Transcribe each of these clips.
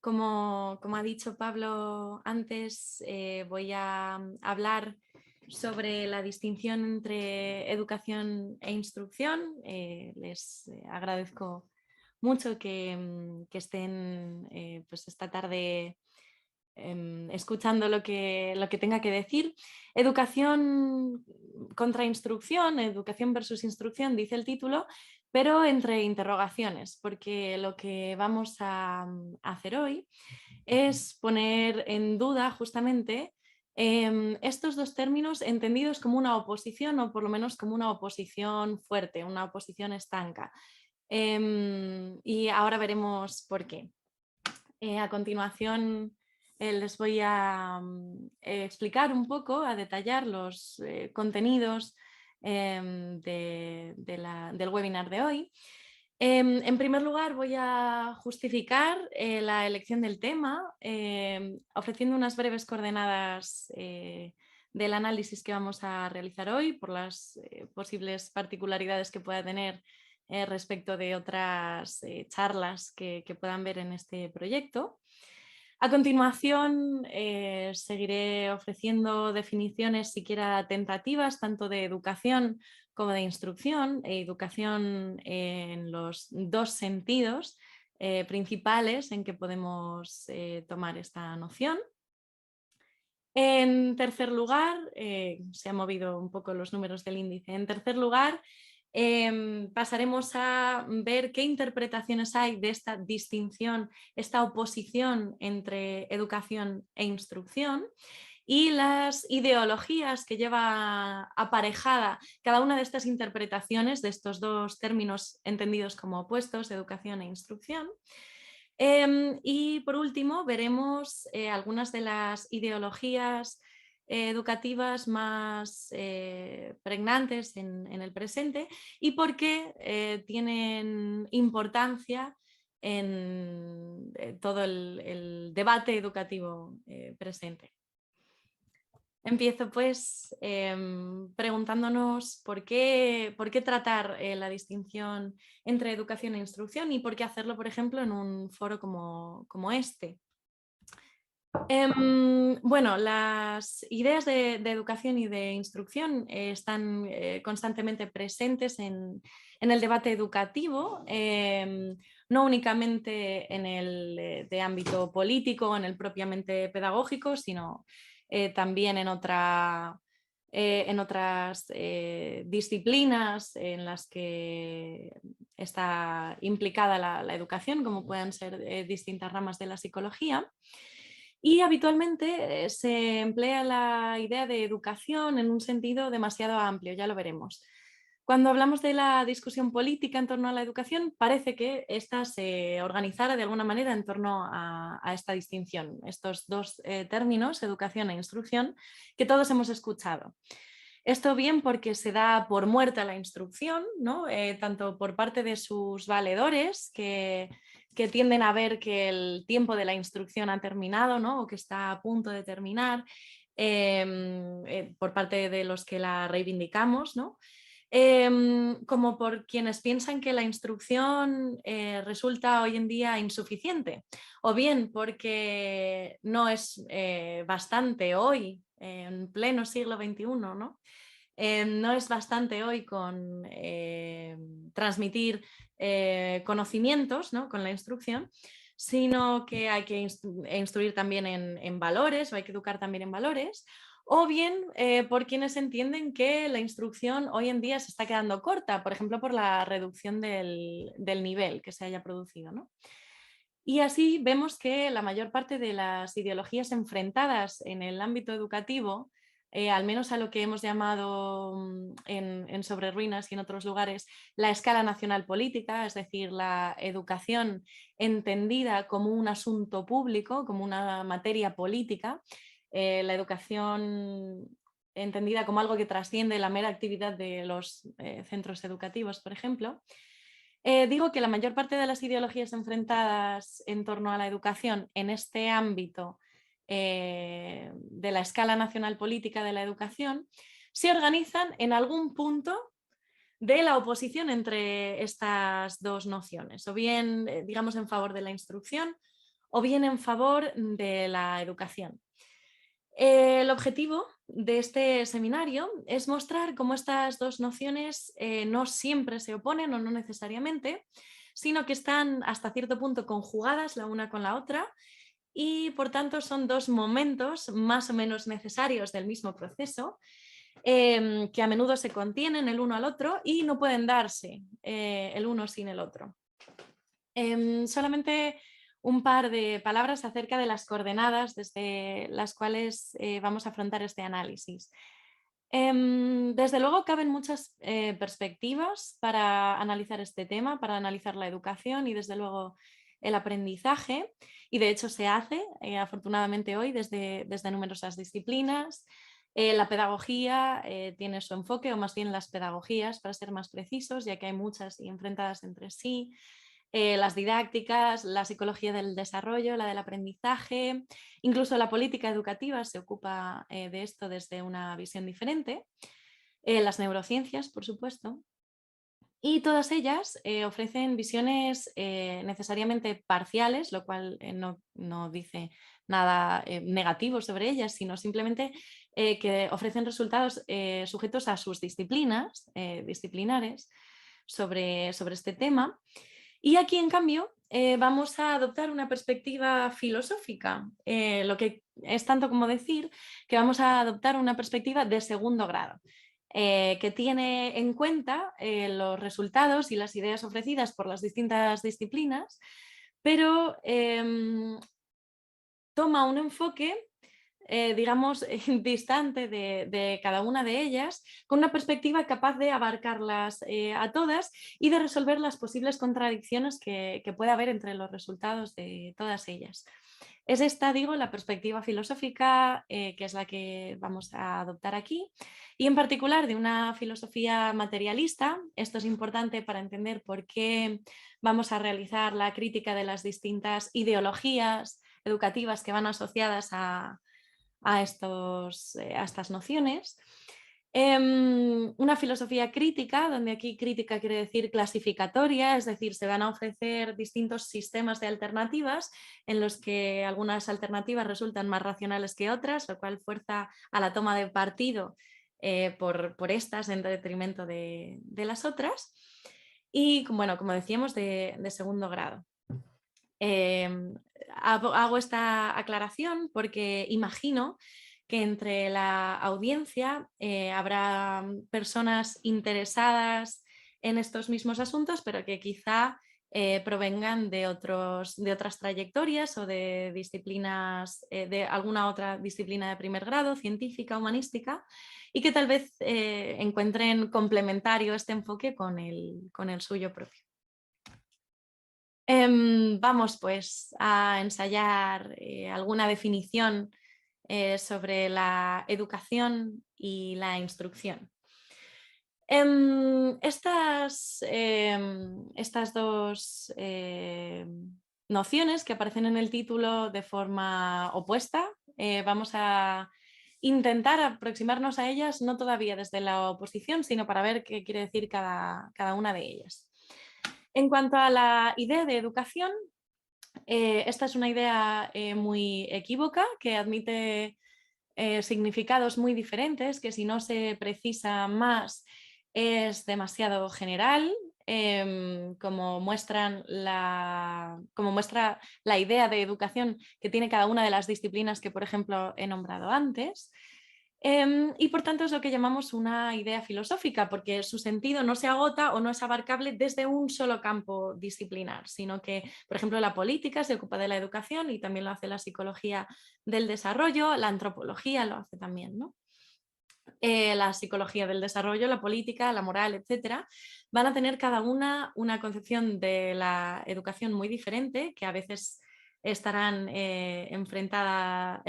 Como ha dicho Pablo antes, voy a hablar sobre la distinción entre educación e instrucción. Les agradezco mucho que estén pues esta tarde escuchando lo que tenga que decir. Educación contra instrucción, educación versus instrucción, dice el título, pero entre interrogaciones, porque lo que vamos a hacer hoy es poner en duda justamente estos dos términos entendidos como una oposición o por lo menos como una oposición fuerte, una oposición estanca. Y ahora veremos por qué. A continuación les voy a explicar un poco, a detallar los contenidos del webinar de hoy. En primer lugar, voy a justificar la elección del tema, ofreciendo unas breves coordenadas del análisis que vamos a realizar hoy por las posibles particularidades que pueda tener respecto de otras charlas que puedan ver en este proyecto. A continuación, seguiré ofreciendo definiciones siquiera tentativas, tanto de educación como de instrucción, educación en los dos sentidos principales en que podemos tomar esta noción. En tercer lugar, se han movido un poco los números del índice. En tercer lugar, pasaremos a ver qué interpretaciones hay de esta distinción, esta oposición entre educación e instrucción y las ideologías que lleva aparejada cada una de estas interpretaciones de estos dos términos entendidos como opuestos, educación e instrucción. Y por último veremos algunas de las ideologías educativas más pregnantes en el presente y por qué tienen importancia en todo el debate educativo presente. Empiezo pues preguntándonos por qué tratar la distinción entre educación e instrucción y por qué hacerlo, por ejemplo, en un foro como este. Bueno, las ideas de educación y de instrucción están constantemente presentes en el debate educativo, no únicamente en el de ámbito político, en el propiamente pedagógico, sino también en otras disciplinas en las que está implicada la educación, como pueden ser distintas ramas de la psicología. Y habitualmente se emplea la idea de educación en un sentido demasiado amplio, ya lo veremos. Cuando hablamos de la discusión política en torno a la educación, parece que ésta se organizara de alguna manera en torno a esta distinción, estos dos términos, educación e instrucción, que todos hemos escuchado. Esto bien porque se da por muerta la instrucción, ¿no? Tanto por parte de sus valedores, que tienden a ver que el tiempo de la instrucción ha terminado, ¿no? O que está a punto de terminar, por parte de los que la reivindicamos, ¿no? Como por quienes piensan que la instrucción resulta hoy en día insuficiente, o bien porque no es bastante hoy, en pleno siglo XXI, ¿no? No es bastante hoy con transmitir conocimientos, ¿no? Con la instrucción, sino que hay que instruir también en valores, o hay que educar también en valores, o bien por quienes entienden que la instrucción hoy en día se está quedando corta, por ejemplo por la reducción del nivel que se haya producido, ¿no? Y así vemos que la mayor parte de las ideologías enfrentadas en el ámbito educativo, al menos a lo que hemos llamado en Sobre Ruinas y en otros lugares, la escala nacional política, es decir, la educación entendida como un asunto público, como una materia política, la educación entendida como algo que trasciende la mera actividad de los centros educativos, por ejemplo. Digo que la mayor parte de las ideologías enfrentadas en torno a la educación en este ámbito de la escala nacional política de la educación se organizan en algún punto de la oposición entre estas dos nociones, o bien digamos en favor de la instrucción o bien en favor de la educación. El objetivo de este seminario es mostrar cómo estas dos nociones no siempre se oponen o no necesariamente, sino que están hasta cierto punto conjugadas la una con la otra y por tanto son dos momentos más o menos necesarios del mismo proceso que a menudo se contienen el uno al otro y no pueden darse el uno sin el otro. Solamente un par de palabras acerca de las coordenadas desde las cuales vamos a afrontar este análisis. Desde luego caben muchas perspectivas para analizar este tema, para analizar la educación y desde luego el aprendizaje, y de hecho se hace afortunadamente hoy desde numerosas disciplinas. La pedagogía tiene su enfoque, o más bien las pedagogías, para ser más precisos, ya que hay muchas y enfrentadas entre sí. Las didácticas, la psicología del desarrollo, la del aprendizaje, incluso la política educativa se ocupa de esto desde una visión diferente, las neurociencias, por supuesto, y todas ellas ofrecen visiones necesariamente parciales, lo cual no dice nada negativo sobre ellas, sino simplemente que ofrecen resultados sujetos a sus disciplinas, disciplinares, sobre este tema. Y aquí, en cambio, vamos a adoptar una perspectiva filosófica, lo que es tanto como decir que vamos a adoptar una perspectiva de segundo grado, que tiene en cuenta los resultados y las ideas ofrecidas por las distintas disciplinas, pero toma un enfoque digamos, distante de cada una de ellas, con una perspectiva capaz de abarcarlas a todas y de resolver las posibles contradicciones que puede haber entre los resultados de todas ellas. Es esta, digo, la perspectiva filosófica que es la que vamos a adoptar aquí, y en particular de una filosofía materialista. Esto es importante para entender por qué vamos a realizar la crítica de las distintas ideologías educativas que van asociadas a estas nociones. Una filosofía crítica, donde aquí crítica quiere decir clasificatoria, es decir, se van a ofrecer distintos sistemas de alternativas en los que algunas alternativas resultan más racionales que otras, lo cual fuerza a la toma de partido por estas en detrimento de las otras. Y bueno, como decíamos, de segundo grado. Hago esta aclaración porque imagino que entre la audiencia habrá personas interesadas en estos mismos asuntos, pero que quizá provengan de otras trayectorias o de disciplinas, de alguna otra disciplina de primer grado, científica, humanística, y que tal vez encuentren complementario este enfoque con el suyo propio. Vamos pues a ensayar alguna definición sobre la educación y la instrucción. Estas dos nociones que aparecen en el título de forma opuesta, vamos a intentar aproximarnos a ellas no todavía desde la oposición, sino para ver qué quiere decir cada una de ellas. En cuanto a la idea de educación, esta es una idea muy equívoca que admite significados muy diferentes, que si no se precisa más es demasiado general, como muestra la idea de educación que tiene cada una de las disciplinas que, por ejemplo, he nombrado antes. Y por tanto es lo que llamamos una idea filosófica, porque su sentido no se agota o no es abarcable desde un solo campo disciplinar, sino que, por ejemplo, la política se ocupa de la educación y también lo hace la psicología del desarrollo, la antropología lo hace también, ¿no? La psicología del desarrollo, la política, la moral, etcétera, van a tener cada una concepción de la educación muy diferente, que a veces estará enfrentada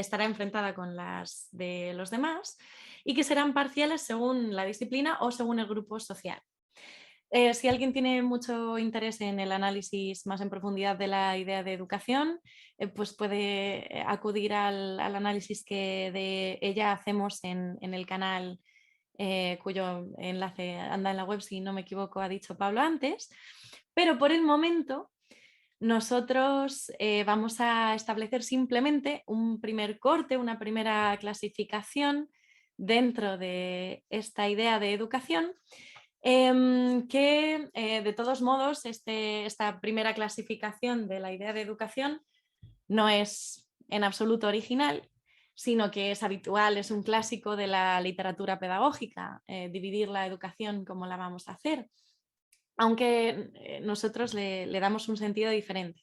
con las de los demás y que serán parciales según la disciplina o según el grupo social. Si alguien tiene mucho interés en el análisis más en profundidad de la idea de educación, pues puede acudir al análisis que de ella hacemos en el canal, cuyo enlace anda en la web, si no me equivoco, ha dicho Pablo antes. Pero por el momento nosotros vamos a establecer simplemente un primer corte, una primera clasificación dentro de esta idea de educación, que de todos modos esta primera clasificación de la idea de educación no es en absoluto original, sino que es habitual, es un clásico de la literatura pedagógica, dividir la educación como la vamos a hacer, aunque nosotros le damos un sentido diferente.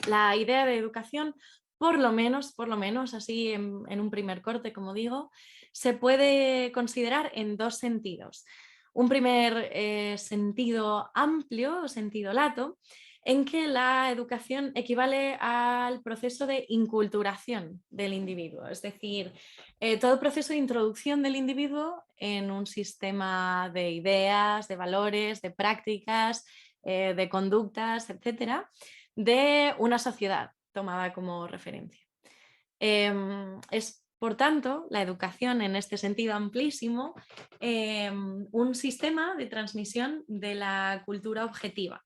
La idea de educación, por lo menos así en un primer corte, como digo, se puede considerar en dos sentidos. Un primer sentido amplio, sentido lato, en que la educación equivale al proceso de inculturación del individuo, es decir, todo proceso de introducción del individuo en un sistema de ideas, de valores, de prácticas, de conductas, etcétera, de una sociedad tomada como referencia. Es, por tanto, la educación en este sentido amplísimo, un sistema de transmisión de la cultura objetiva.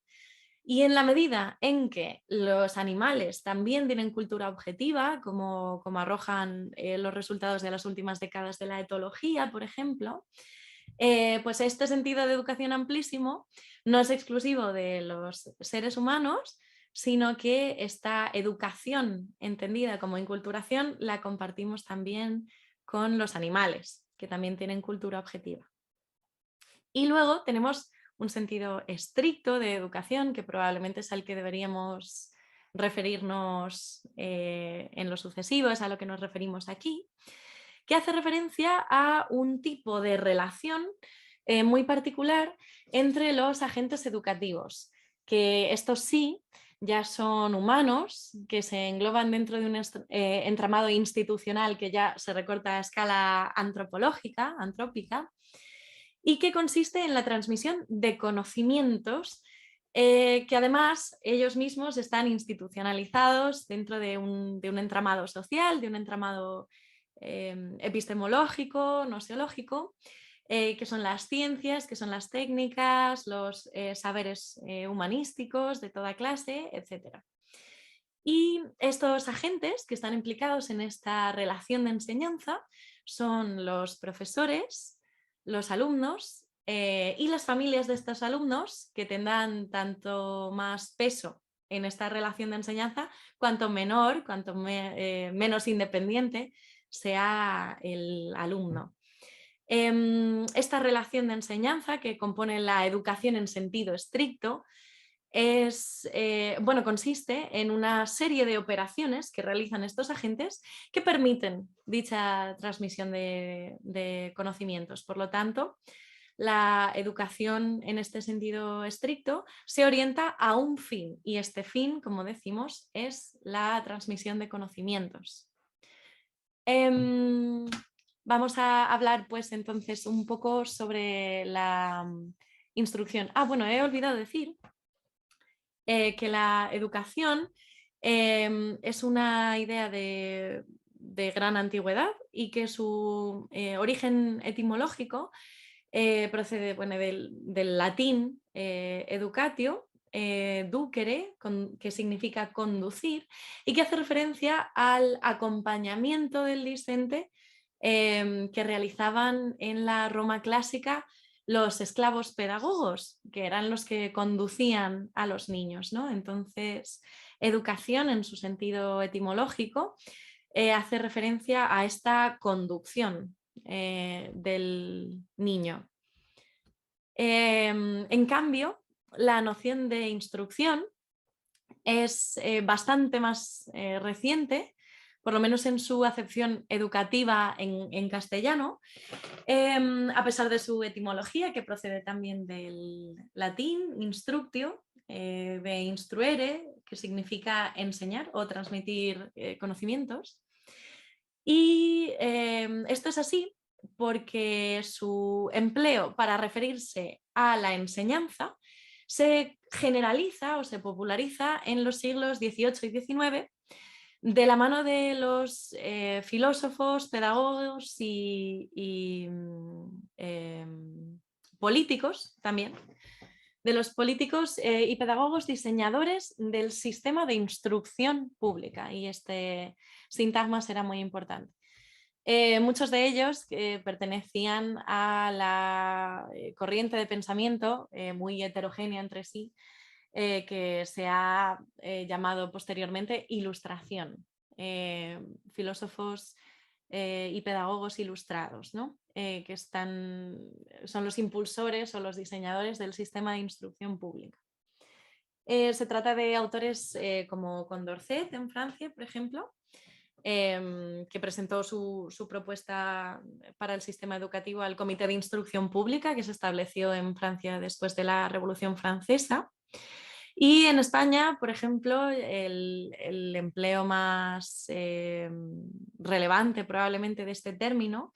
Y en la medida en que los animales también tienen cultura objetiva, como arrojan los resultados de las últimas décadas de la etología, por ejemplo, pues este sentido de educación amplísimo no es exclusivo de los seres humanos, sino que esta educación entendida como inculturación la compartimos también con los animales, que también tienen cultura objetiva. Y luego tenemos un sentido estricto de educación, que probablemente es al que deberíamos referirnos en lo sucesivo, es a lo que nos referimos aquí, que hace referencia a un tipo de relación muy particular entre los agentes educativos, que estos sí ya son humanos, que se engloban dentro de un entramado institucional que ya se recorta a escala antropológica, antrópica, y que consiste en la transmisión de conocimientos que además ellos mismos están institucionalizados dentro de un entramado social, de un entramado epistemológico, noseológico, que son las ciencias, que son las técnicas, los saberes humanísticos de toda clase, etc. Y estos agentes que están implicados en esta relación de enseñanza son los profesores, los alumnos y las familias de estos alumnos, que tendrán tanto más peso en esta relación de enseñanza cuanto menor, menos independiente sea el alumno. Esta relación de enseñanza, que compone la educación en sentido estricto, consiste en una serie de operaciones que realizan estos agentes que permiten dicha transmisión de conocimientos. Por lo tanto, la educación en este sentido estricto se orienta a un fin, y este fin, como decimos, es la transmisión de conocimientos. Vamos a hablar pues entonces un poco sobre la instrucción. Bueno, he olvidado decir que la educación es una idea de gran antigüedad y que su origen etimológico procede del latín educatio, ducere, que significa conducir, y que hace referencia al acompañamiento del discente que realizaban en la Roma clásica los esclavos pedagogos, que eran los que conducían a los niños, ¿no? Entonces, educación en su sentido etimológico hace referencia a esta conducción del niño. En cambio, la noción de instrucción es bastante más reciente, por lo menos en su acepción educativa en castellano, a pesar de su etimología, que procede también del latín instructio, de instruere, que significa enseñar o transmitir conocimientos. Y esto es así porque su empleo para referirse a la enseñanza se generaliza o se populariza en los siglos XVIII y XIX de la mano de los filósofos, pedagogos y políticos también, de los políticos y pedagogos diseñadores del sistema de instrucción pública, y este sintagma será muy importante. Muchos de ellos pertenecían a la corriente de pensamiento muy heterogénea entre sí, que se ha llamado posteriormente Ilustración. Filósofos y pedagogos ilustrados, ¿no? Que son los impulsores o los diseñadores del sistema de instrucción pública. Se trata de autores como Condorcet en Francia, por ejemplo, que presentó su propuesta para el sistema educativo al Comité de Instrucción Pública, que se estableció en Francia después de la Revolución Francesa. Y en España, por ejemplo, el empleo más relevante probablemente de este término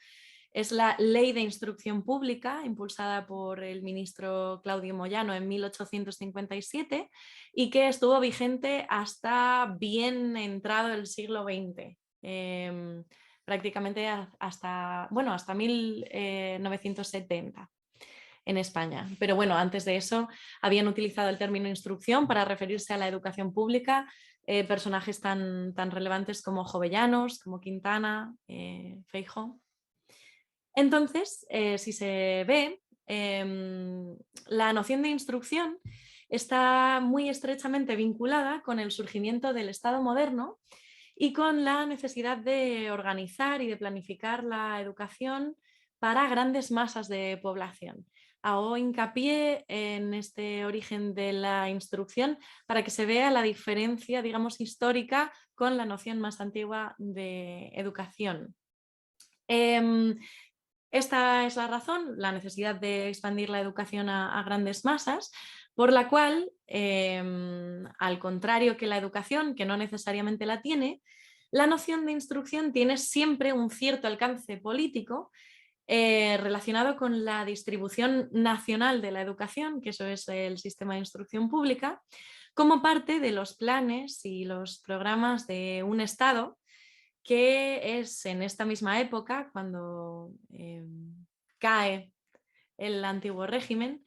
es la Ley de Instrucción Pública, impulsada por el ministro Claudio Moyano en 1857 y que estuvo vigente hasta bien entrado el siglo XX, prácticamente hasta 1970 en España. Pero bueno, antes de eso habían utilizado el término instrucción para referirse a la educación pública personajes tan relevantes como Jovellanos, como Quintana, Feijóo. Entonces, si se ve, la noción de instrucción está muy estrechamente vinculada con el surgimiento del Estado moderno y con la necesidad de organizar y de planificar la educación para grandes masas de población. Hago hincapié en este origen de la instrucción para que se vea la diferencia, digamos, histórica con la noción más antigua de educación. Esta es la razón, la necesidad de expandir la educación a grandes masas, por la cual, al contrario que la educación, que no necesariamente la tiene, la noción de instrucción tiene siempre un cierto alcance político relacionado con la distribución nacional de la educación, que eso es el sistema de instrucción pública, como parte de los planes y los programas de un Estado que es en esta misma época, cuando cae el antiguo régimen,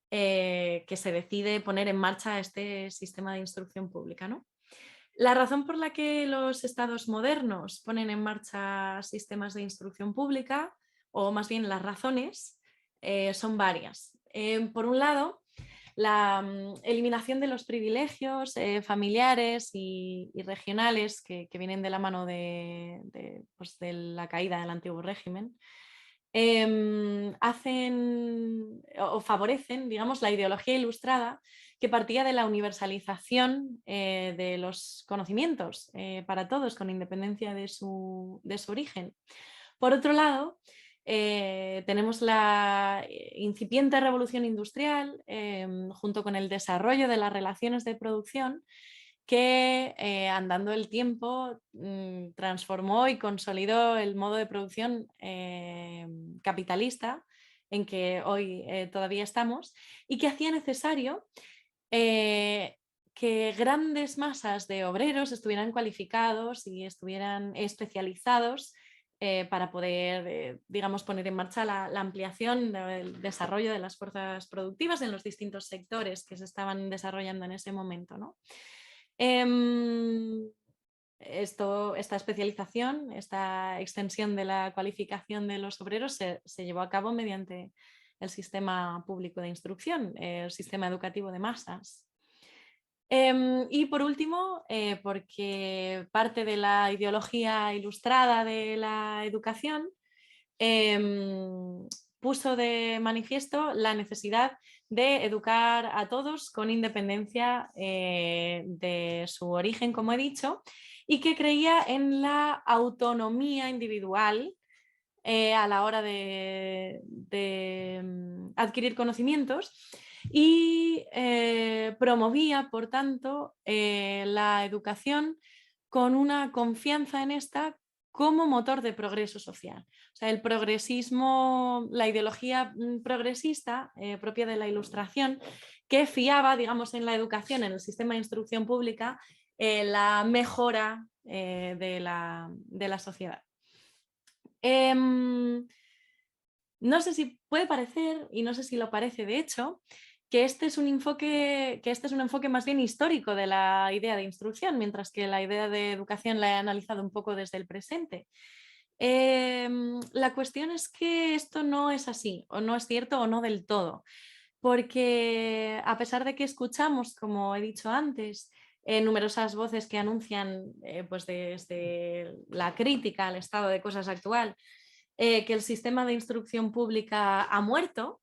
que se decide poner en marcha este sistema de instrucción pública, ¿no? La razón por la que los estados modernos ponen en marcha sistemas de instrucción pública, o más bien las razones, son varias. Por un lado, la eliminación de los privilegios familiares y regionales que vienen de la mano pues, de la caída del antiguo régimen, hacen o favorecen, digamos, la ideología ilustrada que partía de la universalización de los conocimientos para todos, con independencia de su origen. Por otro lado, tenemos la incipiente revolución industrial junto con el desarrollo de las relaciones de producción que andando el tiempo transformó y consolidó el modo de producción capitalista en que hoy todavía estamos y que hacía necesario que grandes masas de obreros estuvieran cualificados y estuvieran especializados para poder, digamos, poner en marcha la ampliación del desarrollo de las fuerzas productivas en los distintos sectores que se estaban desarrollando en ese momento, ¿no? Esta especialización, esta extensión de la cualificación de los obreros se llevó a cabo mediante el sistema público de instrucción, el sistema educativo de masas. Y por último, porque parte de la ideología ilustrada de la educación puso de manifiesto la necesidad de educar a todos con independencia de su origen, como he dicho, y que creía en la autonomía individual a la hora de adquirir conocimientos y promovía, por tanto, la educación con una confianza en esta como motor de progreso social. O sea, el progresismo, la ideología progresista propia de la Ilustración, que fiaba, digamos, en la educación, en el sistema de instrucción pública, la mejora de la sociedad. No sé si puede parecer, y no sé si lo parece de hecho, que este es un enfoque más bien histórico de la idea de instrucción, mientras que la idea de educación la he analizado un poco desde el presente. La cuestión es que esto no es así, o no es cierto o no del todo, porque a pesar de que escuchamos, como he dicho antes, numerosas voces que anuncian pues desde la crítica al estado de cosas actual, que el sistema de instrucción pública ha muerto,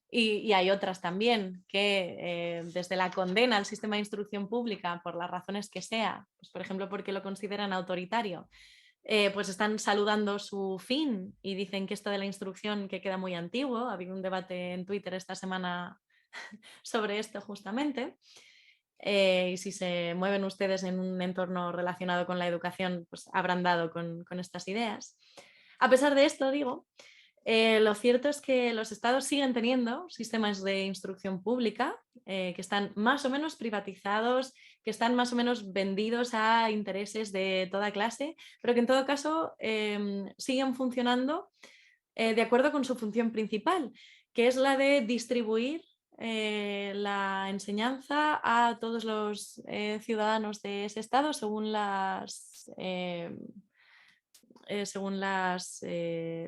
y hay otras también que desde la condena al sistema de instrucción pública por las razones que sea, pues por ejemplo porque lo consideran autoritario, pues están saludando su fin y dicen que esto de la instrucción que queda muy antiguo. Ha habido un debate en Twitter esta semana sobre esto justamente. Y si se mueven ustedes en un entorno relacionado con la educación, pues habrán dado con estas ideas. A pesar de esto, digo, lo cierto es que los estados siguen teniendo sistemas de instrucción pública que están más o menos privatizados, que están más o menos vendidos a intereses de toda clase, pero que en todo caso siguen funcionando de acuerdo con su función principal, que es la de distribuir la enseñanza a todos los ciudadanos de ese estado según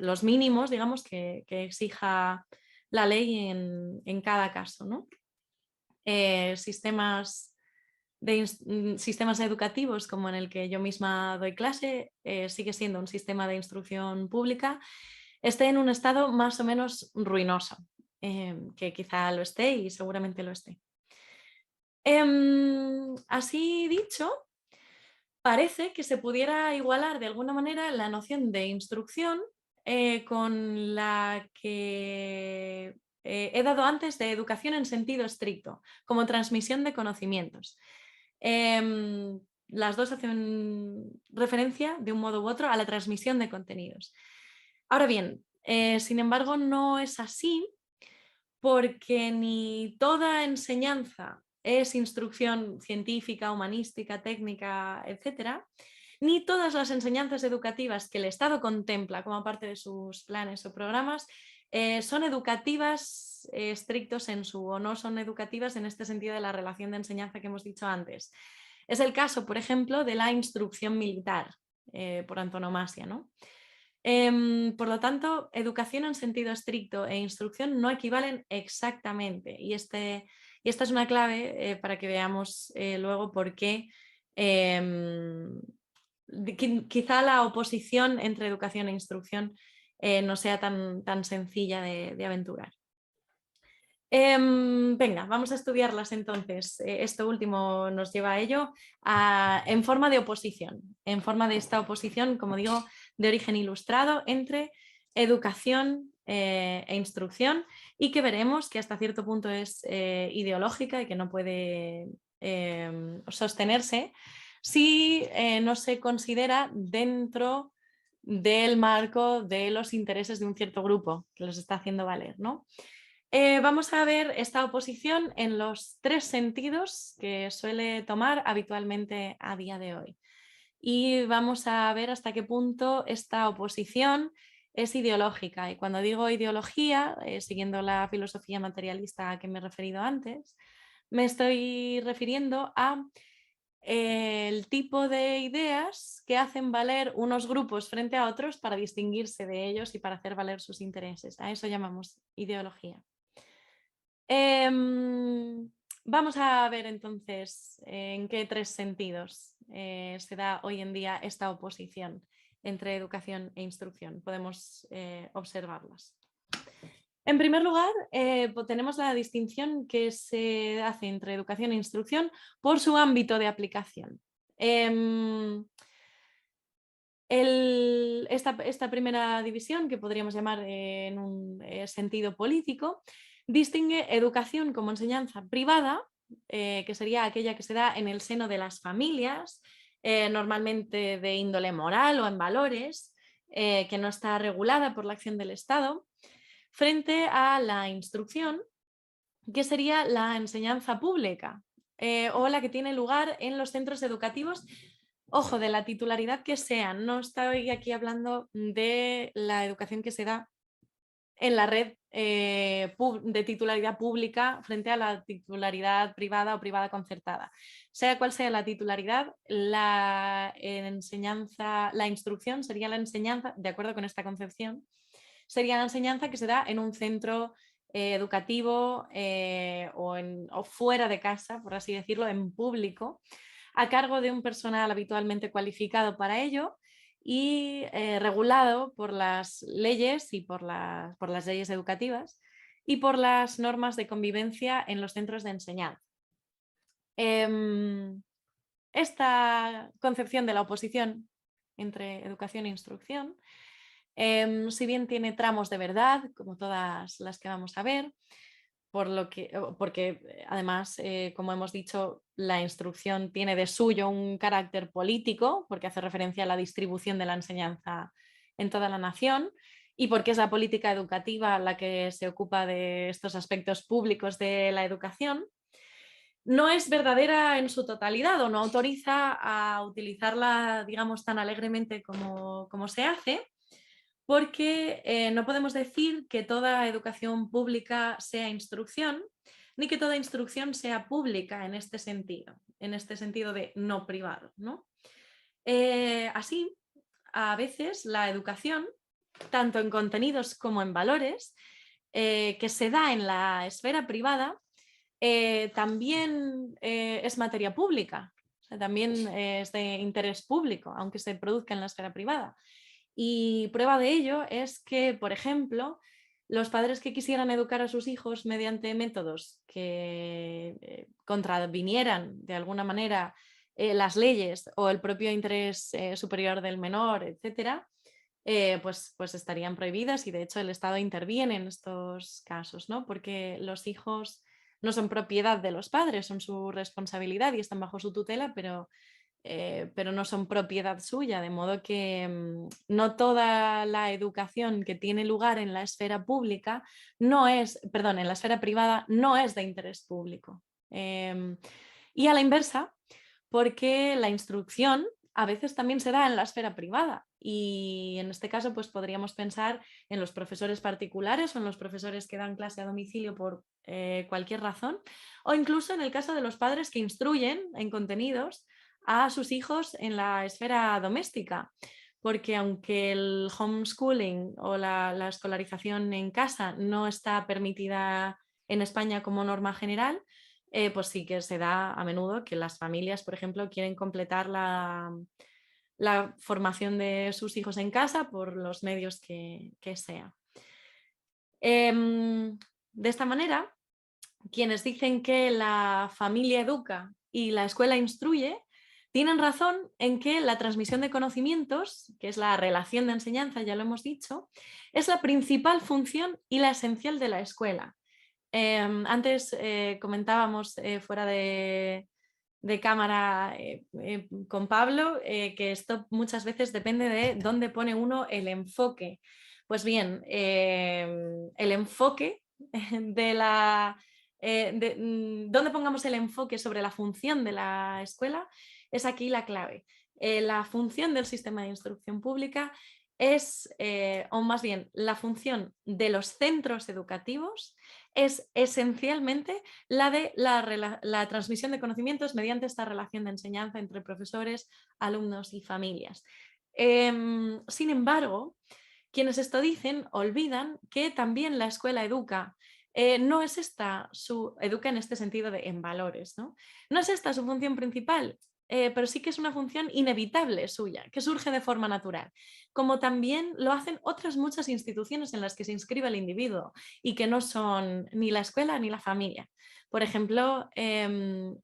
los mínimos, digamos, que exija la ley en cada caso, ¿no? Sistemas educativos como en el que yo misma doy clase, sigue siendo un sistema de instrucción pública, esté en un estado más o menos ruinoso, que quizá lo esté y seguramente lo esté. Así dicho, parece que se pudiera igualar de alguna manera la noción de instrucción con la que he dado antes de educación en sentido estricto, como transmisión de conocimientos. Las dos hacen referencia de un modo u otro a la transmisión de contenidos. Ahora bien, sin embargo, no es así porque ni toda enseñanza es instrucción científica, humanística, técnica, etcétera, ni todas las enseñanzas educativas que el Estado contempla como parte de sus planes o programas son educativas estricto sensu o no son educativas en este sentido de la relación de enseñanza que hemos dicho antes. Es el caso, por ejemplo, de la instrucción militar, por antonomasia, ¿no? Por lo tanto, educación en sentido estricto e instrucción no equivalen exactamente y esta es una clave para que veamos luego por qué quizá la oposición entre educación e instrucción no sea tan sencilla de aventurar. Venga, vamos a estudiarlas entonces. Esto último nos lleva a ello en forma de oposición, en forma de esta oposición, como digo, de origen ilustrado entre educación e instrucción, y que veremos que hasta cierto punto es ideológica y que no puede sostenerse si no se considera dentro del marco de los intereses de un cierto grupo que los está haciendo valer, ¿no? Vamos a ver esta oposición en los tres sentidos que suele tomar habitualmente a día de hoy. Y vamos a ver hasta qué punto esta oposición es ideológica. Y cuando digo ideología, siguiendo la filosofía materialista a que me he referido antes, me estoy refiriendo a el tipo de ideas que hacen valer unos grupos frente a otros para distinguirse de ellos y para hacer valer sus intereses. A eso llamamos ideología. Vamos a ver entonces en qué tres sentidos se da hoy en día esta oposición entre educación e instrucción. Podemos observarlas. En primer lugar, tenemos la distinción que se hace entre educación e instrucción por su ámbito de aplicación. Esta primera división, que podríamos llamar en un sentido político, distingue educación como enseñanza privada, que sería aquella que se da en el seno de las familias, normalmente de índole moral o en valores, que no está regulada por la acción del Estado, frente a la instrucción, que sería la enseñanza pública, o la que tiene lugar en los centros educativos. Ojo, de la titularidad que sean, no estoy aquí hablando de la educación que se da en la red de titularidad pública frente a la titularidad privada o privada concertada. Sea cual sea la titularidad, la instrucción sería la enseñanza, de acuerdo con esta concepción, sería la enseñanza que se da en un centro educativo o fuera de casa, por así decirlo, en público, a cargo de un personal habitualmente cualificado para ello y regulado por las leyes y por las leyes educativas y por las normas de convivencia en los centros de enseñanza. Esta concepción de la oposición entre educación e instrucción, si bien tiene tramos de verdad, como todas las que vamos a ver, porque además, como hemos dicho, la instrucción tiene de suyo un carácter político, porque hace referencia a la distribución de la enseñanza en toda la nación y porque es la política educativa la que se ocupa de estos aspectos públicos de la educación. No es verdadera en su totalidad o no autoriza a utilizarla, digamos, tan alegremente como se hace, porque no podemos decir que toda educación pública sea instrucción, ni que toda instrucción sea pública en este sentido de no privado, ¿no? Así, a veces la educación, tanto en contenidos como en valores, que se da en la esfera privada, también es materia pública, o sea, también es de interés público, aunque se produzca en la esfera privada. Y prueba de ello es que, por ejemplo, los padres que quisieran educar a sus hijos mediante métodos que contravinieran de alguna manera las leyes o el propio interés superior del menor, etcétera, pues estarían prohibidas y de hecho el Estado interviene en estos casos, ¿no? Porque los hijos no son propiedad de los padres, son su responsabilidad y están bajo su tutela, pero no son propiedad suya, de modo que no toda la educación que tiene lugar en la esfera pública en la esfera privada no es de interés público. Y a la inversa, porque la instrucción a veces también se da en la esfera privada y en este caso pues podríamos pensar en los profesores particulares o en los profesores que dan clase a domicilio por cualquier razón, o incluso en el caso de los padres que instruyen en contenidos a sus hijos en la esfera doméstica, porque aunque el homeschooling o la escolarización en casa no está permitida en España como norma general, pues sí que se da a menudo que las familias, por ejemplo, quieren completar la formación de sus hijos en casa por los medios que sea. De esta manera, quienes dicen que la familia educa y la escuela instruye, tienen razón en que la transmisión de conocimientos, que es la relación de enseñanza, ya lo hemos dicho, es la principal función y la esencial de la escuela. Antes comentábamos fuera de cámara con Pablo que esto muchas veces depende de dónde pone uno el enfoque. Pues bien, el enfoque de dónde pongamos el enfoque sobre la función de la escuela es aquí la clave. La función del sistema de instrucción pública es, o más bien, la función de los centros educativos es esencialmente la de la transmisión de conocimientos mediante esta relación de enseñanza entre profesores, alumnos y familias. Sin embargo, quienes esto dicen olvidan que también la escuela educa. No es esta educa en este sentido en valores, ¿no? No es esta su función principal, pero sí que es una función inevitable suya, que surge de forma natural, como también lo hacen otras muchas instituciones en las que se inscribe el individuo y que no son ni la escuela ni la familia. Por ejemplo,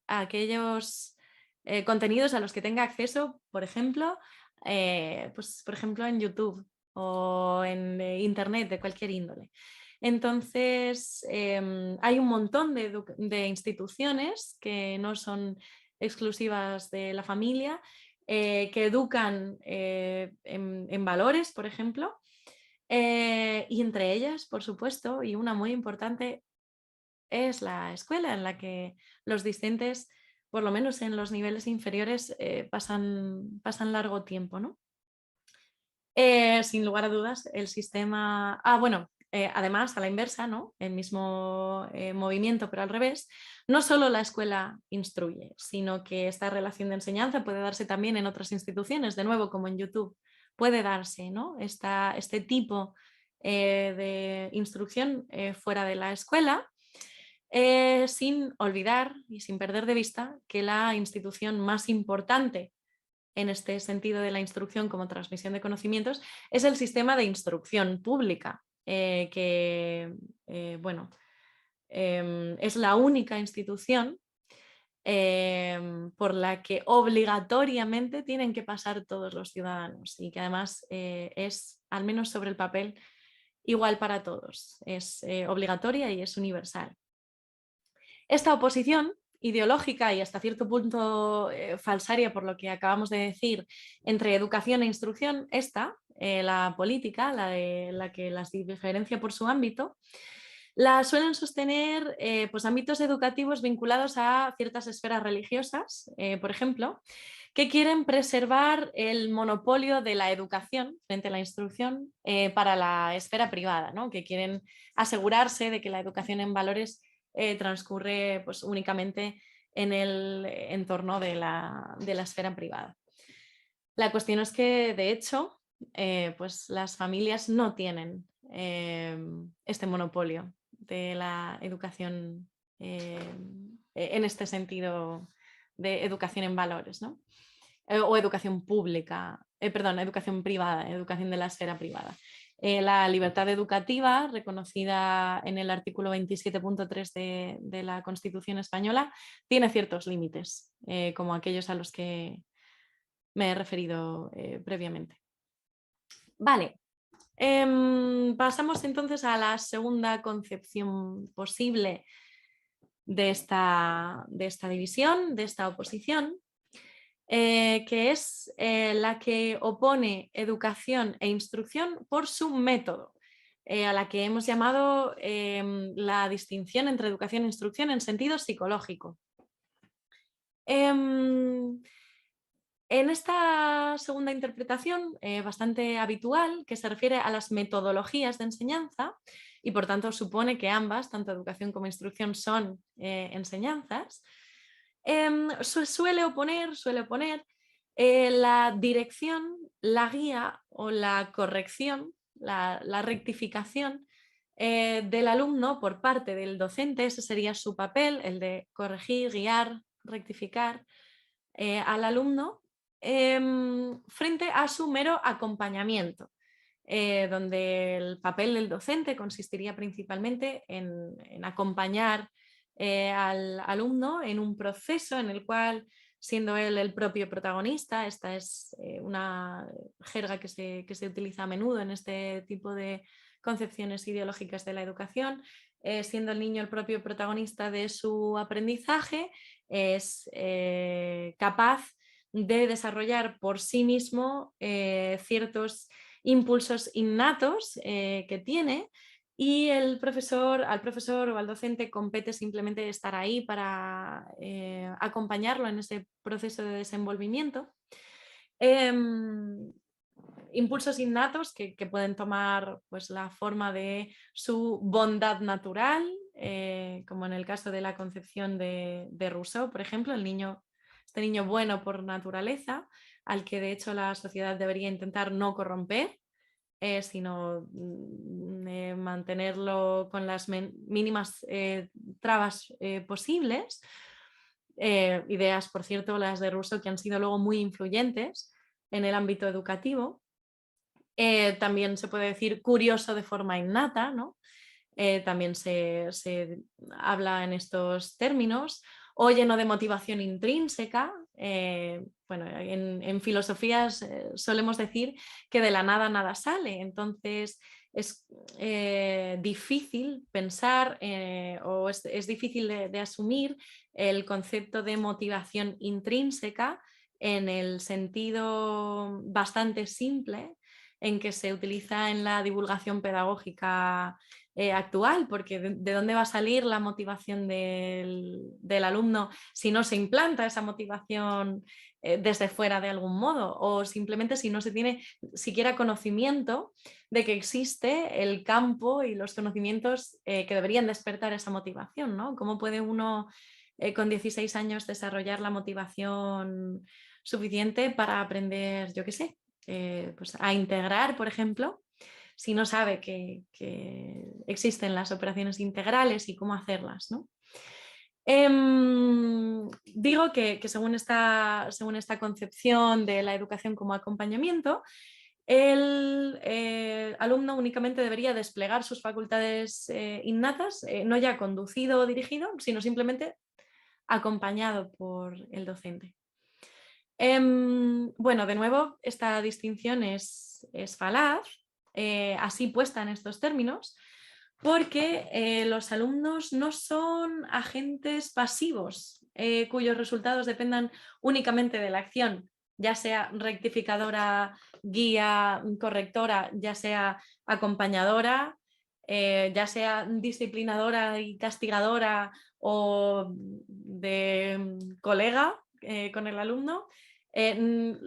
aquellos contenidos a los que tenga acceso, por ejemplo, pues, por ejemplo en YouTube o en Internet de cualquier índole. Entonces, hay un montón de instituciones que no son exclusivas de la familia, que educan en valores, por ejemplo, y entre ellas, por supuesto, y una muy importante, es la escuela en la que los discentes, por lo menos en los niveles inferiores, pasan largo tiempo, ¿no? Sin lugar a dudas, el sistema... bueno, además, a la inversa, ¿no? El mismo movimiento, pero al revés, no solo la escuela instruye, sino que esta relación de enseñanza puede darse también en otras instituciones, de nuevo, como en YouTube, puede darse, ¿no? Este tipo de instrucción fuera de la escuela, sin olvidar y sin perder de vista que la institución más importante en este sentido de la instrucción como transmisión de conocimientos es el sistema de instrucción pública, que bueno, es la única institución por la que obligatoriamente tienen que pasar todos los ciudadanos y que además es, al menos sobre el papel, igual para todos. Es obligatoria y es universal. Esta oposición ideológica y hasta cierto punto falsaria por lo que acabamos de decir entre educación e instrucción, la política, la que las diferencia por su ámbito, la suelen sostener pues ámbitos educativos vinculados a ciertas esferas religiosas, por ejemplo, que quieren preservar el monopolio de la educación frente a la instrucción para la esfera privada, ¿no? Que quieren asegurarse de que la educación en valores transcurre pues, únicamente en el entorno de la esfera privada. La cuestión es que, de hecho, pues las familias no tienen este monopolio de la educación en este sentido de educación en valores, ¿no? O educación pública, perdón, educación privada, educación de la esfera privada. La libertad educativa, reconocida en el artículo 27.3 de la Constitución española, tiene ciertos límites, como aquellos a los que me he referido previamente. Vale, pasamos entonces a la segunda concepción posible de esta división, de esta oposición, que es la que opone educación e instrucción por su método, a la que hemos llamado la distinción entre educación e instrucción en sentido psicológico. En esta segunda interpretación, bastante habitual, que se refiere a las metodologías de enseñanza y por tanto supone que ambas, tanto educación como instrucción, son enseñanzas, suele oponer la dirección, la guía o la corrección, la rectificación del alumno por parte del docente. Ese sería su papel, el de corregir, guiar, rectificar al alumno frente a su mero acompañamiento, donde el papel del docente consistiría principalmente en acompañar al alumno en un proceso en el cual, siendo él el propio protagonista, esta es una jerga que se utiliza a menudo en este tipo de concepciones ideológicas de la educación, siendo el niño el propio protagonista de su aprendizaje, es capaz de desarrollar por sí mismo ciertos impulsos innatos que tiene, y al profesor o al docente compete simplemente estar ahí para acompañarlo en ese proceso de desenvolvimiento. Impulsos innatos que pueden tomar pues, la forma de su bondad natural, como en el caso de la concepción de Rousseau, por ejemplo, este niño bueno por naturaleza, al que de hecho la sociedad debería intentar no corromper, sino mantenerlo con las mínimas trabas posibles. Ideas, por cierto, las de Rousseau, que han sido luego muy influyentes en el ámbito educativo. También se puede decir curioso de forma innata, ¿no? También se habla en estos términos, o lleno de motivación intrínseca. Bueno, en filosofías solemos decir que de la nada nada sale, entonces es difícil pensar o es difícil de asumir el concepto de motivación intrínseca en el sentido bastante simple en que se utiliza en la divulgación pedagógica actual, porque de dónde va a salir la motivación del alumno si no se implanta esa motivación desde fuera de algún modo, o simplemente si no se tiene siquiera conocimiento de que existe el campo y los conocimientos que deberían despertar esa motivación, ¿no? ¿Cómo puede uno con 16 años desarrollar la motivación suficiente para aprender, yo qué sé, pues a integrar, por ejemplo, si no sabe que existen las operaciones integrales y cómo hacerlas, ¿no? Digo que según esta concepción de la educación como acompañamiento, el alumno únicamente debería desplegar sus facultades innatas, no ya conducido o dirigido, sino simplemente acompañado por el docente. Bueno, de nuevo, esta distinción es falaz, así puesta en estos términos, porque los alumnos no son agentes pasivos cuyos resultados dependan únicamente de la acción, ya sea rectificadora, guía, correctora, ya sea acompañadora, ya sea disciplinadora y castigadora o de colega con el alumno.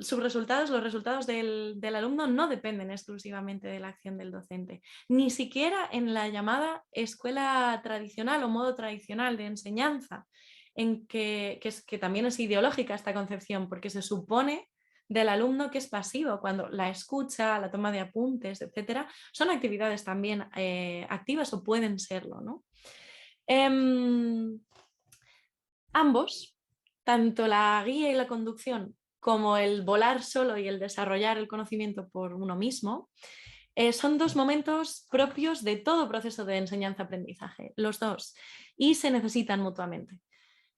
Sus resultados, los resultados del alumno no dependen exclusivamente de la acción del docente, ni siquiera en la llamada escuela tradicional o modo tradicional de enseñanza, en que también es ideológica esta concepción, porque se supone del alumno que es pasivo, cuando la escucha, la toma de apuntes, etcétera, son actividades también activas o pueden serlo, ¿no? Ambos, tanto la guía y la conducción como el volar solo y el desarrollar el conocimiento por uno mismo, son dos momentos propios de todo proceso de enseñanza-aprendizaje, los dos, y se necesitan mutuamente.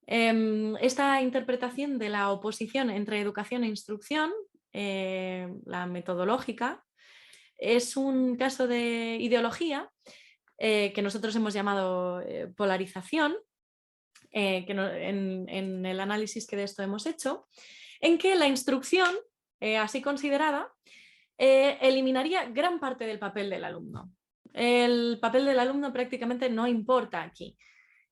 Esta interpretación de la oposición entre educación e instrucción, la metodológica, es un caso de ideología que nosotros hemos llamado polarización, en el análisis que de esto hemos hecho, en que la instrucción, así considerada, eliminaría gran parte del papel del alumno. El papel del alumno prácticamente no importa aquí.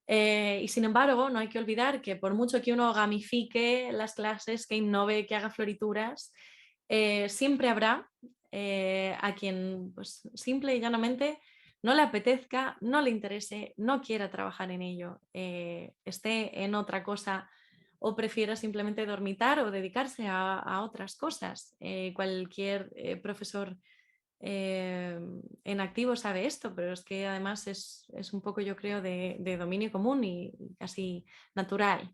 Y sin embargo, no hay que olvidar que por mucho que uno gamifique las clases, que innove, que haga florituras, siempre habrá a quien pues, simple y llanamente no le apetezca, no le interese, no quiera trabajar en ello, esté en otra cosa o prefiera simplemente dormitar o dedicarse a otras cosas. Cualquier profesor en activo sabe esto, pero es que además es un poco, yo creo, de dominio común y casi natural.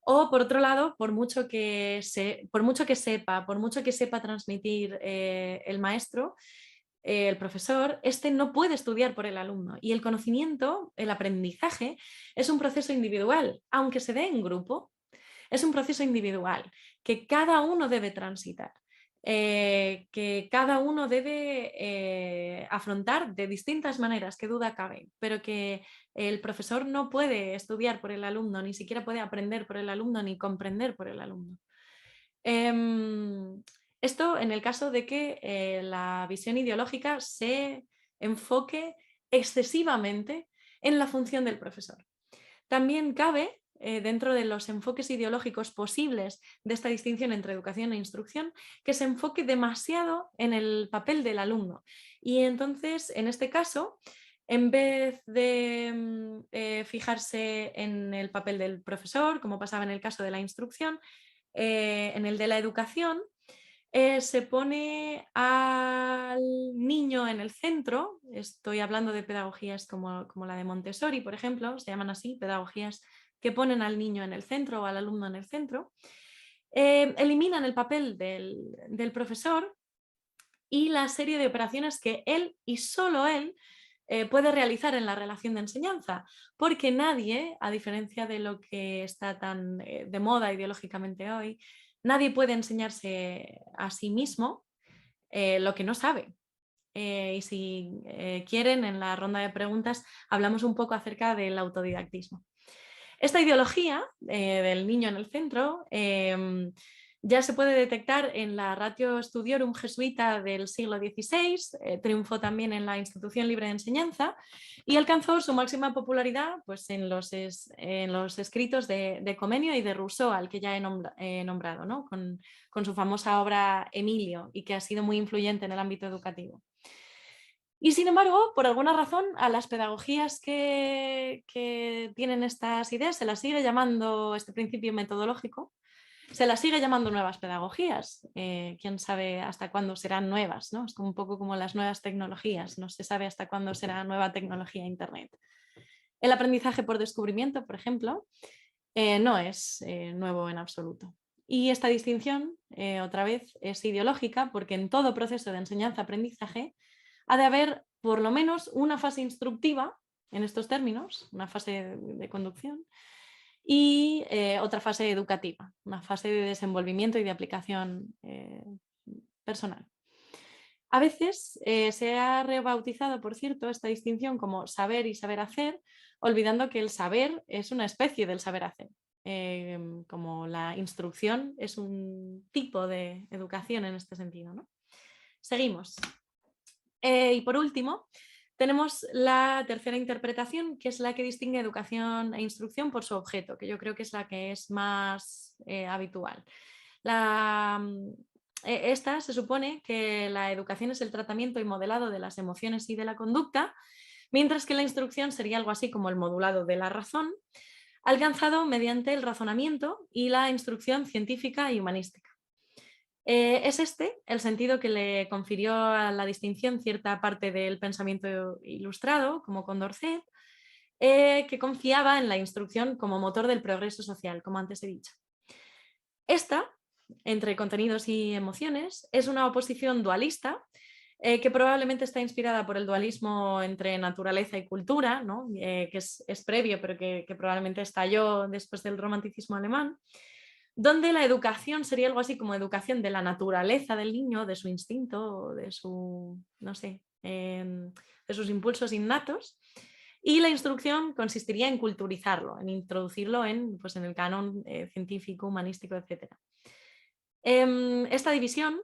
O por otro lado, por mucho que sepa, por mucho que sepa transmitir el maestro, el profesor, este no puede estudiar por el alumno. Y el conocimiento, el aprendizaje, es un proceso individual, aunque se dé en grupo, es un proceso individual que cada uno debe transitar. Que cada uno debe afrontar de distintas maneras, qué duda cabe, pero que el profesor no puede estudiar por el alumno, ni siquiera puede aprender por el alumno, ni comprender por el alumno. Esto en el caso de que la visión ideológica se enfoque excesivamente en la función del profesor. También cabe, dentro de los enfoques ideológicos posibles de esta distinción entre educación e instrucción, que se enfoque demasiado en el papel del alumno. Y entonces, en este caso, en vez de fijarse en el papel del profesor, como pasaba en el caso de la instrucción, en el de la educación, se pone al niño en el centro. Estoy hablando de pedagogías como la de Montessori, por ejemplo, se llaman así, pedagogías que ponen al niño en el centro o al alumno en el centro. Eliminan el papel del profesor y la serie de operaciones que él y solo él puede realizar en la relación de enseñanza, porque nadie, a diferencia de lo que está tan de moda ideológicamente hoy, nadie puede enseñarse a sí mismo lo que no sabe. Y si quieren, en la ronda de preguntas hablamos un poco acerca del autodidactismo. Esta ideología del niño en el centro Ya se puede detectar en la Ratio Studiorum jesuita del siglo XVI, triunfó también en la Institución Libre de Enseñanza y alcanzó su máxima popularidad pues, en los escritos de Comenio y de Rousseau, al que ya he nombrado, ¿no? con su famosa obra Emilio, y que ha sido muy influyente en el ámbito educativo. Y sin embargo, por alguna razón, a las pedagogías que tienen estas ideas se las sigue llamando, este principio metodológico, se las sigue llamando nuevas pedagogías. Quién sabe hasta cuándo serán nuevas, ¿no? Es como un poco como las nuevas tecnologías, no se sabe hasta cuándo será nueva tecnología Internet. El aprendizaje por descubrimiento, por ejemplo, no es nuevo en absoluto. Y esta distinción, otra vez, es ideológica porque en todo proceso de enseñanza-aprendizaje ha de haber por lo menos una fase instructiva, en estos términos, una fase de conducción, y otra fase educativa, una fase de desenvolvimiento y de aplicación personal. A veces se ha rebautizado, por cierto, esta distinción como saber y saber hacer, olvidando que el saber es una especie del saber hacer. Como la instrucción es un tipo de educación en este sentido, ¿no? Seguimos. Y por último, tenemos la tercera interpretación, que es la que distingue educación e instrucción por su objeto, que yo creo que es la que es más habitual. Esta se supone que la educación es el tratamiento y modelado de las emociones y de la conducta, mientras que la instrucción sería algo así como el modulado de la razón, alcanzado mediante el razonamiento y la instrucción científica y humanística. Es este el sentido que le confirió a la distinción cierta parte del pensamiento ilustrado, como Condorcet, que confiaba en la instrucción como motor del progreso social, como antes he dicho. Esta, entre contenidos y emociones, es una oposición dualista que probablemente está inspirada por el dualismo entre naturaleza y cultura, ¿no? Que es previo, pero que probablemente estalló después del romanticismo alemán, donde la educación sería algo así como educación de la naturaleza del niño, de su instinto, de su, no sé, de sus impulsos innatos, y la instrucción consistiría en culturizarlo, en introducirlo pues, en el canon científico, humanístico, etc. Esta división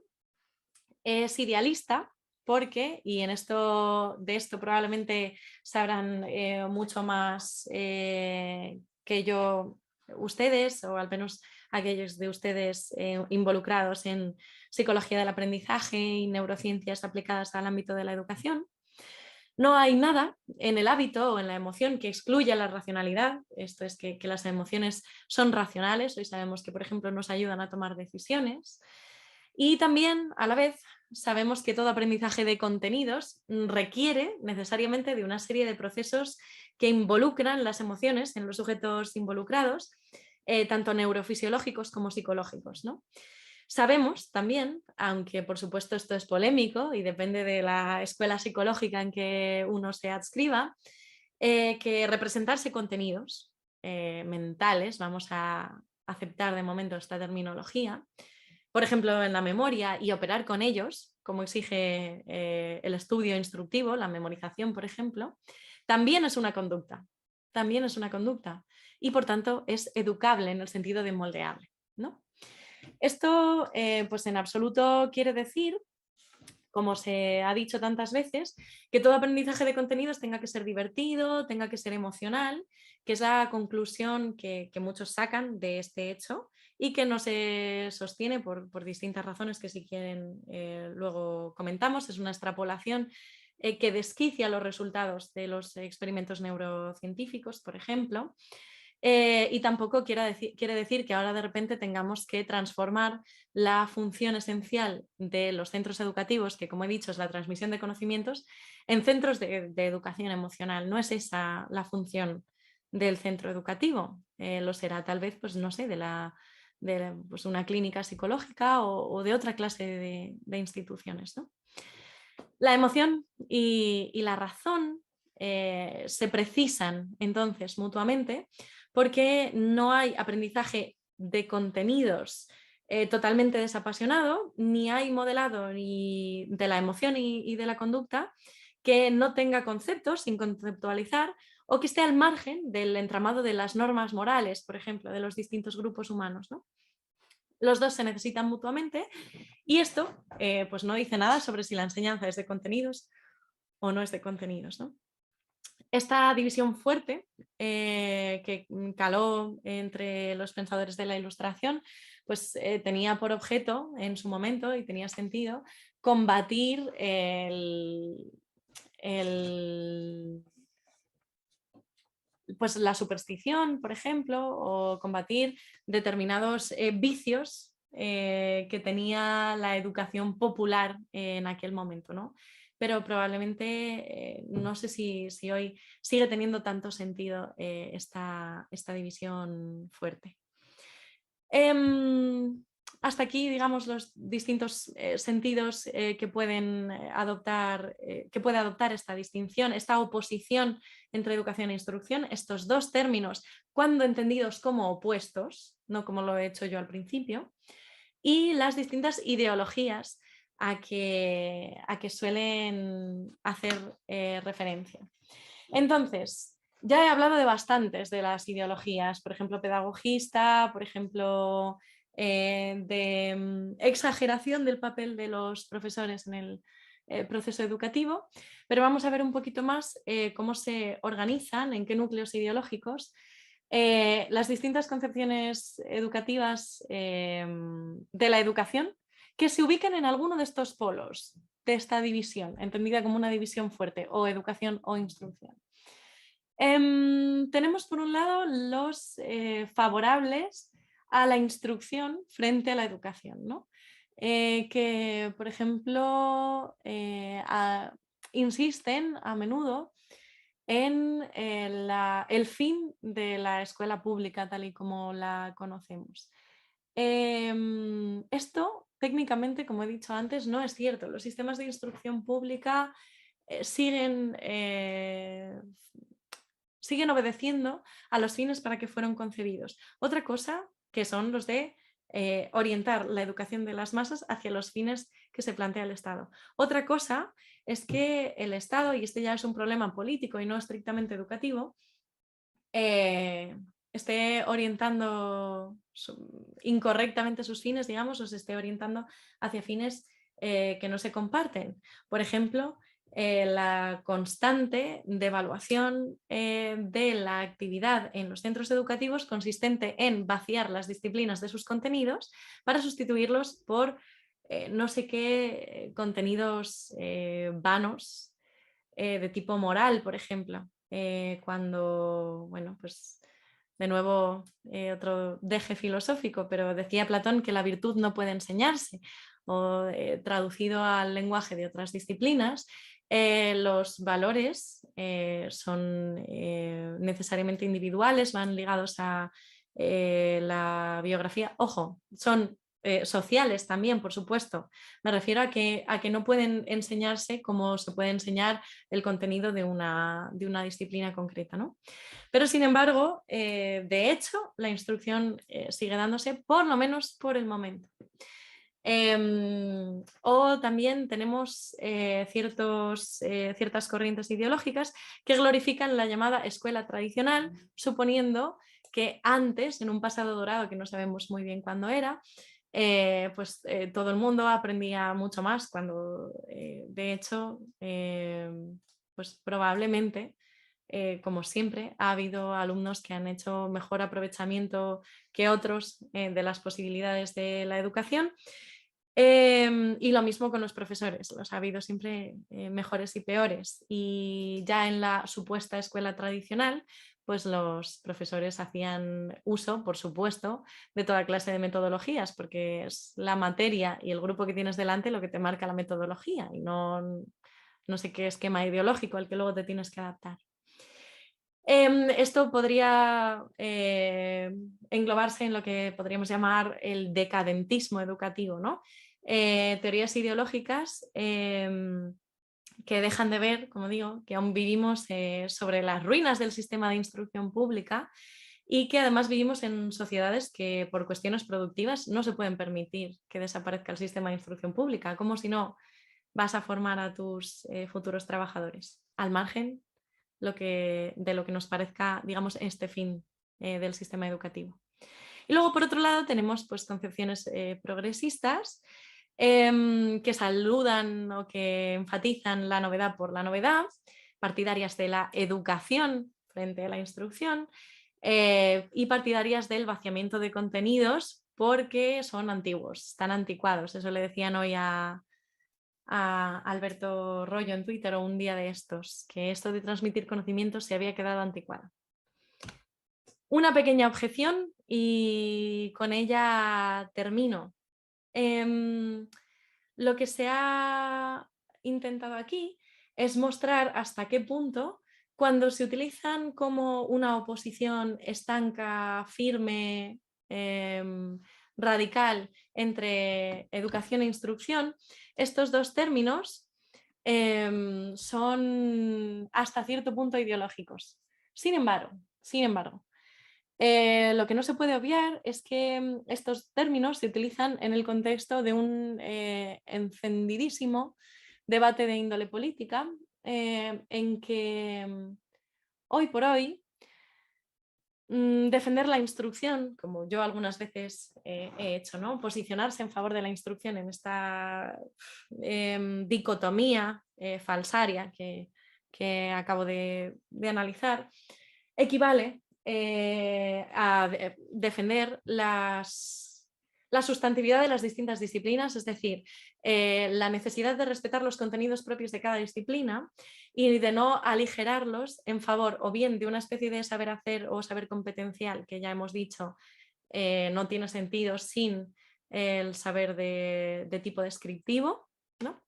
es idealista porque, y de esto probablemente sabrán mucho más que yo ustedes, o al menos aquellos de ustedes involucrados en psicología del aprendizaje y neurociencias aplicadas al ámbito de la educación. No hay nada en el hábito o en la emoción que excluya la racionalidad, esto es que las emociones son racionales, hoy sabemos que por ejemplo nos ayudan a tomar decisiones, y también a la vez sabemos que todo aprendizaje de contenidos requiere necesariamente de una serie de procesos que involucran las emociones en los sujetos involucrados, tanto neurofisiológicos como psicológicos, ¿no? Sabemos también, aunque por supuesto esto es polémico y depende de la escuela psicológica en que uno se adscriba, que representarse contenidos mentales, vamos a aceptar de momento esta terminología, por ejemplo en la memoria, y operar con ellos, como exige el estudio instructivo, la memorización por ejemplo, también es una conducta, y por tanto es educable en el sentido de moldeable, ¿no? Esto, pues en absoluto quiere decir, como se ha dicho tantas veces, que todo aprendizaje de contenidos tenga que ser divertido, tenga que ser emocional, que es la conclusión que muchos sacan de este hecho y que no se sostiene por distintas razones que si quieren luego comentamos. Es una extrapolación que desquicia los resultados de los experimentos neurocientíficos, por ejemplo. Y tampoco quiere decir que ahora de repente tengamos que transformar la función esencial de los centros educativos, que como he dicho es la transmisión de conocimientos, en centros de educación emocional. No es esa la función del centro educativo. Lo será tal vez, pues no sé, pues una clínica psicológica o de otra clase de instituciones, ¿no? La emoción y la razón se precisan entonces mutuamente porque no hay aprendizaje de contenidos totalmente desapasionado, ni hay modelado ni de la emoción y de la conducta que no tenga conceptos sin conceptualizar o que esté al margen del entramado de las normas morales, por ejemplo, de los distintos grupos humanos, ¿no? Los dos se necesitan mutuamente y esto pues no dice nada sobre si la enseñanza es de contenidos o no es de contenidos, ¿no? Esta división fuerte que caló entre los pensadores de la Ilustración, pues tenía por objeto en su momento, y tenía sentido, combatir pues la superstición, por ejemplo, o combatir determinados vicios que tenía la educación popular en aquel momento, ¿no? Pero probablemente no sé si hoy sigue teniendo tanto sentido esta división fuerte. Hasta aquí, digamos, los distintos sentidos que pueden adoptar, que puede adoptar esta distinción, esta oposición entre educación e instrucción, estos dos términos, cuando entendidos como opuestos, no como lo he hecho yo al principio, y las distintas ideologías a que suelen hacer referencia. Entonces, ya he hablado de bastantes de las ideologías, por ejemplo, pedagogista, por ejemplo, de exageración del papel de los profesores en el proceso educativo, pero vamos a ver un poquito más cómo se organizan, en qué núcleos ideológicos, las distintas concepciones educativas de la educación que se ubiquen en alguno de estos polos de esta división, entendida como una división fuerte, o educación o instrucción. Tenemos por un lado los favorables a la instrucción frente a la educación, ¿no? Que, por ejemplo, insisten a menudo en el fin de la escuela pública tal y como la conocemos. Esto técnicamente, como he dicho antes, no es cierto. Los sistemas de instrucción pública siguen obedeciendo a los fines para que fueron concebidos. Otra cosa que son los de orientar la educación de las masas hacia los fines que se plantea el Estado. Otra cosa es que el Estado, y este ya es un problema político y no estrictamente educativo, esté orientando incorrectamente sus fines, digamos, o se esté orientando hacia fines que no se comparten. Por ejemplo, la constante devaluación de la actividad en los centros educativos consistente en vaciar las disciplinas de sus contenidos para sustituirlos por no sé qué contenidos vanos de tipo moral, por ejemplo. Cuando, bueno, pues de nuevo otro deje filosófico, pero decía Platón que la virtud no puede enseñarse, o traducido al lenguaje de otras disciplinas, los valores son necesariamente individuales, van ligados a la biografía. Ojo, son sociales también, por supuesto. Me refiero a que no pueden enseñarse como se puede enseñar el contenido de una disciplina concreta, ¿no? Pero sin embargo, de hecho, la instrucción sigue dándose por lo menos por el momento. O también tenemos ciertas corrientes ideológicas que glorifican la llamada escuela tradicional, suponiendo que antes, en un pasado dorado que no sabemos muy bien cuándo era, todo el mundo aprendía mucho más cuando de hecho pues probablemente como siempre ha habido alumnos que han hecho mejor aprovechamiento que otros de las posibilidades de la educación. Y lo mismo con los profesores, los ha habido siempre mejores y peores. Y ya en la supuesta escuela tradicional, pues los profesores hacían uso, por supuesto, de toda clase de metodologías, porque es la materia y el grupo que tienes delante lo que te marca la metodología y no sé qué esquema ideológico al que luego te tienes que adaptar. Esto podría englobarse en lo que podríamos llamar el decadentismo educativo, ¿no? Teorías ideológicas que dejan de ver, como digo, que aún vivimos sobre las ruinas del sistema de instrucción pública y que además vivimos en sociedades que por cuestiones productivas no se pueden permitir que desaparezca el sistema de instrucción pública, como si no vas a formar a tus futuros trabajadores, al margen de lo que nos parezca, digamos, este fin del sistema educativo. Y luego, por otro lado, tenemos pues, concepciones progresistas que saludan o que enfatizan la novedad por la novedad, partidarias de la educación frente a la instrucción y partidarias del vaciamiento de contenidos porque son antiguos, están anticuados. Eso le decían hoy a Alberto Rollo en Twitter o un día de estos, que esto de transmitir conocimientos se había quedado anticuado. Una pequeña objeción y con ella termino. Lo que se ha intentado aquí es mostrar hasta qué punto, cuando se utilizan como una oposición estanca, firme, radical entre educación e instrucción, estos dos términos son hasta cierto punto ideológicos. Sin embargo, lo que no se puede obviar es que estos términos se utilizan en el contexto de un encendidísimo debate de índole política en que hoy por hoy defender la instrucción, como yo algunas veces he hecho, ¿no? Posicionarse en favor de la instrucción en esta dicotomía falsaria que acabo de analizar, equivale a defender la sustantividad de las distintas disciplinas, es decir, la necesidad de respetar los contenidos propios de cada disciplina y de no aligerarlos en favor o bien de una especie de saber hacer o saber competencial, que ya hemos dicho no tiene sentido sin el saber de tipo descriptivo, ¿no?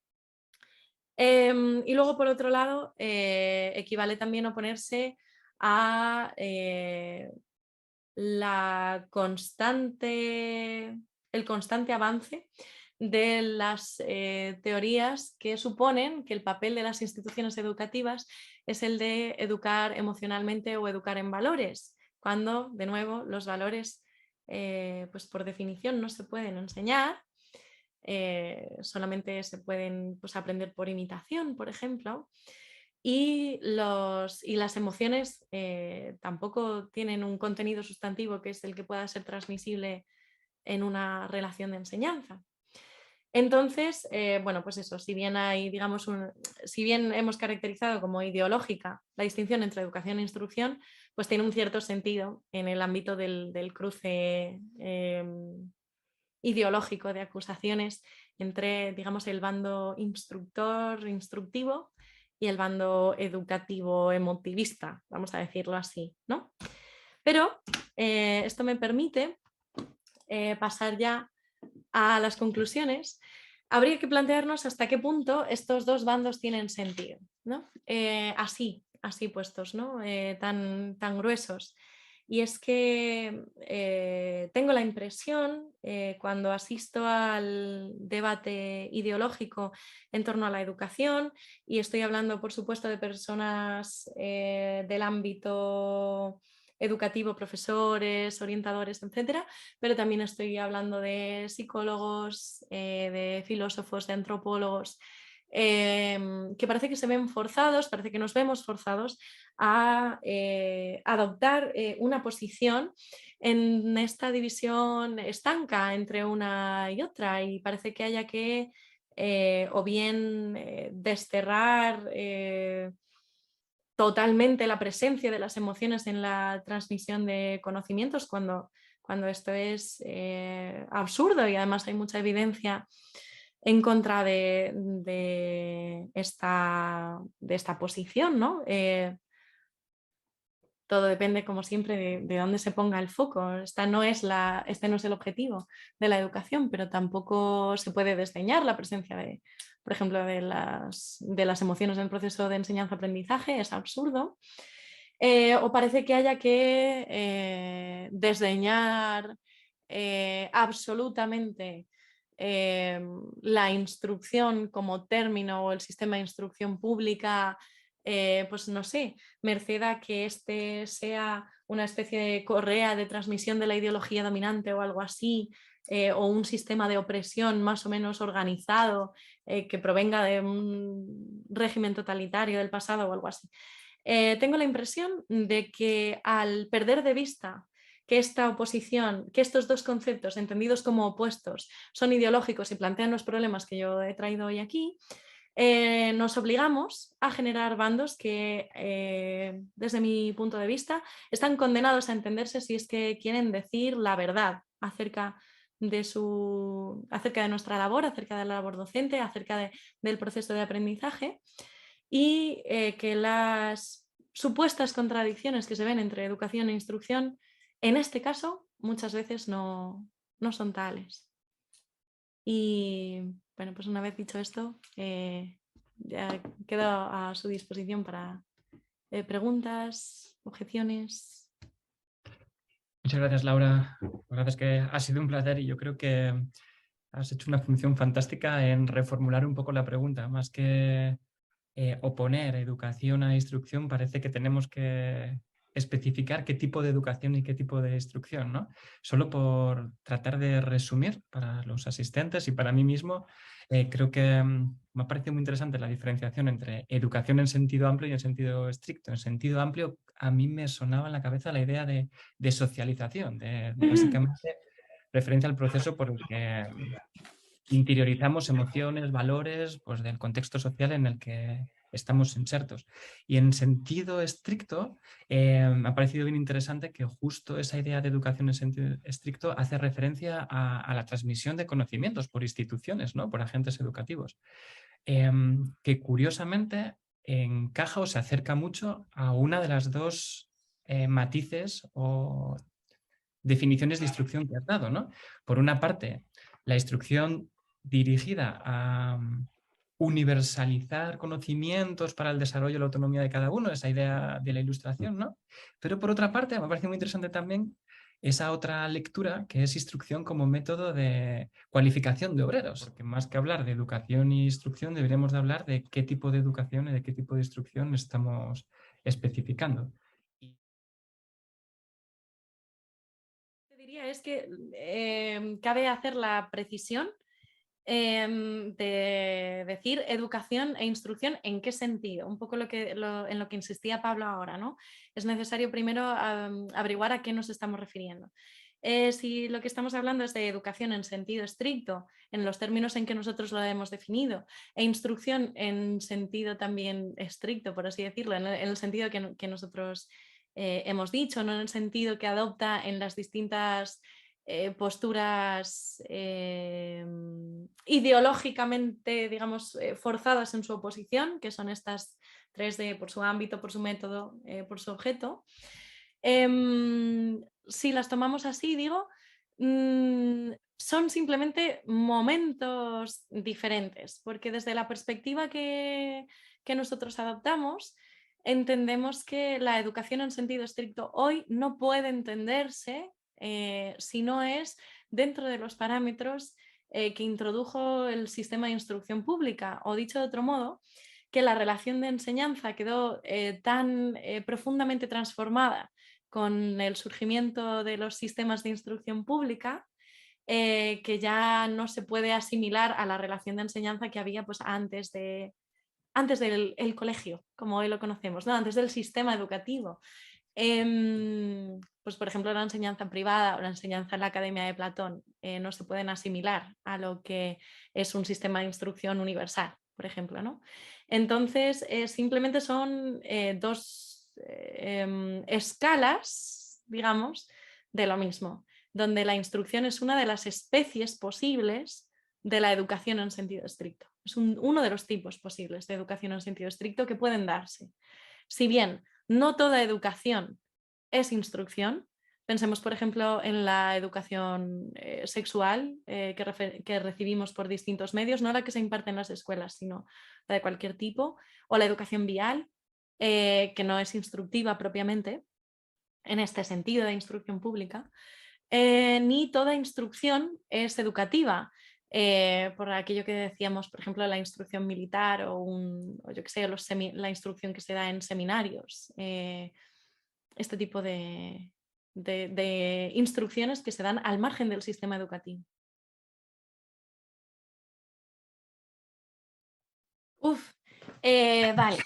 Y luego, por otro lado, equivale también a oponerse a el constante avance de las teorías que suponen que el papel de las instituciones educativas es el de educar emocionalmente o educar en valores, cuando, de nuevo, los valores, pues por definición, no se pueden enseñar. Solamente se pueden pues, aprender por imitación, por ejemplo, y las emociones tampoco tienen un contenido sustantivo que es el que pueda ser transmisible en una relación de enseñanza. Entonces, bueno, pues eso, si bien hay, digamos, si bien hemos caracterizado como ideológica la distinción entre educación e instrucción, pues tiene un cierto sentido en el ámbito del cruce ideológico de acusaciones entre, digamos, el bando instructivo y el bando educativo emotivista, vamos a decirlo así, ¿no? Pero esto me permite pasar ya a las conclusiones. Habría que plantearnos hasta qué punto estos dos bandos tienen sentido, ¿no? Así puestos, ¿no? Tan gruesos. Y es que tengo la impresión, cuando asisto al debate ideológico en torno a la educación, y estoy hablando, por supuesto, de personas del ámbito educativo, profesores, orientadores, etcétera, pero también estoy hablando de psicólogos, de filósofos, de antropólogos, que parece que se ven forzados, parece que nos vemos forzados a adoptar una posición en esta división estanca entre una y otra, y parece que haya que o bien desterrar totalmente la presencia de las emociones en la transmisión de conocimientos cuando esto es absurdo, y además hay mucha evidencia en contra de esta posición, ¿no? Todo depende, como siempre, de dónde se ponga el foco. Este no es el objetivo de la educación, pero tampoco se puede desdeñar la presencia por ejemplo, de las emociones en el proceso de enseñanza-aprendizaje. Es absurdo. O parece que haya que desdeñar absolutamente la instrucción como término o el sistema de instrucción pública, pues no sé, merced a que este sea una especie de correa de transmisión de la ideología dominante o algo así, o un sistema de opresión más o menos organizado que provenga de un régimen totalitario del pasado o algo así. Tengo la impresión de que al perder de vista que esta oposición, que estos dos conceptos entendidos como opuestos son ideológicos y plantean los problemas que yo he traído hoy aquí, nos obligamos a generar bandos que, desde mi punto de vista, están condenados a entenderse si es que quieren decir la verdad acerca de nuestra labor, acerca de la labor docente, acerca del proceso de aprendizaje, y que las supuestas contradicciones que se ven entre educación e instrucción, en este caso, muchas veces no son tales. Y bueno, pues una vez dicho esto, ya quedo a su disposición para preguntas, objeciones. Muchas gracias, Laura. La verdad es que ha sido un placer y yo creo que has hecho una función fantástica en reformular un poco la pregunta. Más que oponer educación a instrucción, parece que tenemos que especificar qué tipo de educación y qué tipo de instrucción, ¿no? Solo por tratar de resumir para los asistentes y para mí mismo, creo que me ha parecido muy interesante la diferenciación entre educación en sentido amplio y en sentido estricto. En sentido amplio, a mí me sonaba en la cabeza la idea de socialización, de básicamente referencia al proceso por el que interiorizamos emociones, valores, pues del contexto social en el que estamos insertos. Y en sentido estricto, me ha parecido bien interesante que justo esa idea de educación en sentido estricto hace referencia a la transmisión de conocimientos por instituciones, ¿no? Por agentes educativos, que curiosamente encaja o se acerca mucho a una de las dos matices o definiciones de instrucción que has dado, ¿no? Por una parte, la instrucción dirigida a universalizar conocimientos para el desarrollo y la autonomía de cada uno, esa idea de la ilustración, ¿no? Pero por otra parte, me parece muy interesante también esa otra lectura que es instrucción como método de cualificación de obreros, porque más que hablar de educación e instrucción, deberíamos de hablar de qué tipo de educación y de qué tipo de instrucción estamos especificando. Diría es que cabe hacer la precisión de decir educación e instrucción en qué sentido, un poco en lo que insistía Pablo ahora, ¿no? Es necesario primero averiguar a qué nos estamos refiriendo. Si lo que estamos hablando es de educación en sentido estricto, en los términos en que nosotros lo hemos definido, e instrucción en sentido también estricto, por así decirlo, en el sentido que nosotros hemos dicho, no en el sentido que adopta en las distintas posturas ideológicamente, digamos, forzadas en su oposición, que son estas tres por su ámbito, por su método, por su objeto. Si las tomamos así, digo, son simplemente momentos diferentes, porque desde la perspectiva que nosotros adoptamos, entendemos que la educación en sentido estricto hoy no puede entenderse si no es dentro de los parámetros que introdujo el sistema de instrucción pública, o dicho de otro modo, que la relación de enseñanza quedó tan profundamente transformada con el surgimiento de los sistemas de instrucción pública que ya no se puede asimilar a la relación de enseñanza que había pues, antes del el colegio, como hoy lo conocemos, ¿no? Antes del sistema educativo. Pues por ejemplo la enseñanza privada o la enseñanza en la Academia de Platón no se pueden asimilar a lo que es un sistema de instrucción universal, por ejemplo, ¿no? Entonces simplemente son dos escalas, digamos, de lo mismo, donde la instrucción es una de las especies posibles de la educación en sentido estricto. Es uno de los tipos posibles de educación en sentido estricto que pueden darse. Si bien no toda educación es instrucción, pensemos por ejemplo en la educación sexual que recibimos por distintos medios, no la que se imparte en las escuelas, sino la de cualquier tipo, o la educación vial, que no es instructiva propiamente, en este sentido de instrucción pública, ni toda instrucción es educativa. Por aquello que decíamos, por ejemplo, la instrucción militar o yo que sé, la instrucción que se da en seminarios, este tipo de instrucciones que se dan al margen del sistema educativo. Vale.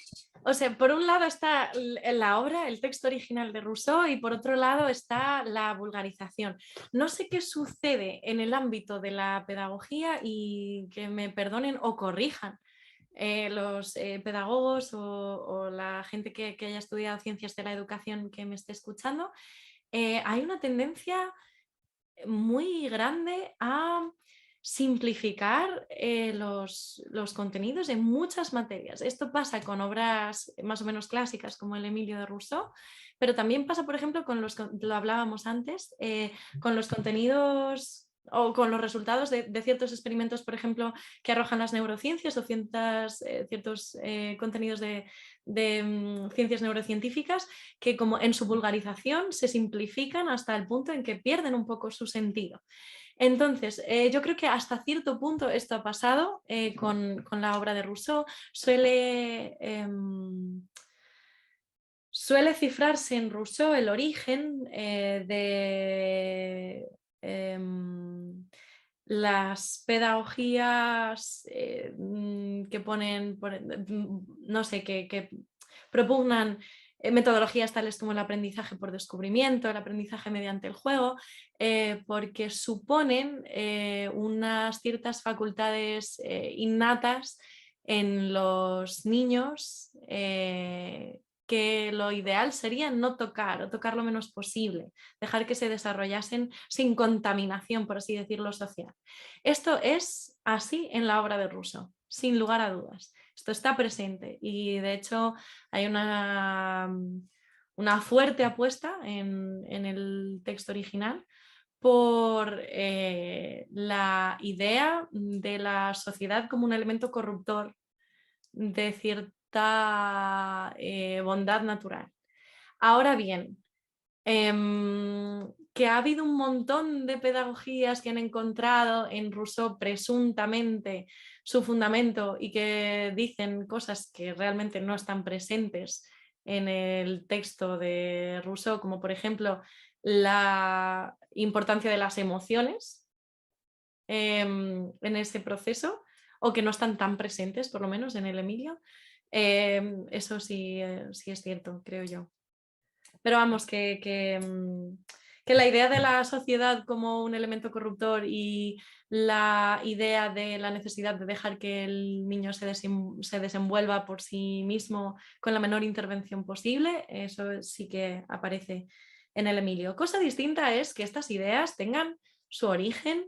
O sea, por un lado está la obra, el texto original de Rousseau, y por otro lado está la vulgarización. No sé qué sucede en el ámbito de la pedagogía, y que me perdonen o corrijan los pedagogos o la gente que haya estudiado ciencias de la educación que me esté escuchando. Hay una tendencia muy grande a simplificar los contenidos en muchas materias. Esto pasa con obras más o menos clásicas como el Emilio de Rousseau, pero también pasa, por ejemplo, lo hablábamos antes, con los contenidos o con los resultados de ciertos experimentos, por ejemplo, que arrojan las neurociencias o ciertos contenidos de ciencias neurocientíficas, que como en su vulgarización se simplifican hasta el punto en que pierden un poco su sentido. Entonces, yo creo que hasta cierto punto esto ha pasado con la obra de Rousseau. Suele cifrarse en Rousseau el origen de las pedagogías que ponen, no sé, que propugnan metodologías tales como el aprendizaje por descubrimiento, el aprendizaje mediante el juego, porque suponen unas ciertas facultades innatas en los niños, que lo ideal sería no tocar o tocar lo menos posible, dejar que se desarrollasen sin contaminación, por así decirlo, social. Esto es así en la obra de Rousseau, sin lugar a dudas. Esto está presente y de hecho hay una fuerte apuesta en el texto original por la idea de la sociedad como un elemento corruptor de cierta bondad natural. Ahora bien, que ha habido un montón de pedagogías que han encontrado en Rousseau presuntamente su fundamento y que dicen cosas que realmente no están presentes en el texto de Rousseau, como por ejemplo la importancia de las emociones en ese proceso, o que no están tan presentes, por lo menos en el Emilio. Eso sí, sí es cierto, creo yo. Pero vamos, que la idea de la sociedad como un elemento corruptor y la idea de la necesidad de dejar que el niño se desenvuelva por sí mismo con la menor intervención posible, eso sí que aparece en el Emilio. Cosa distinta es que estas ideas tengan su origen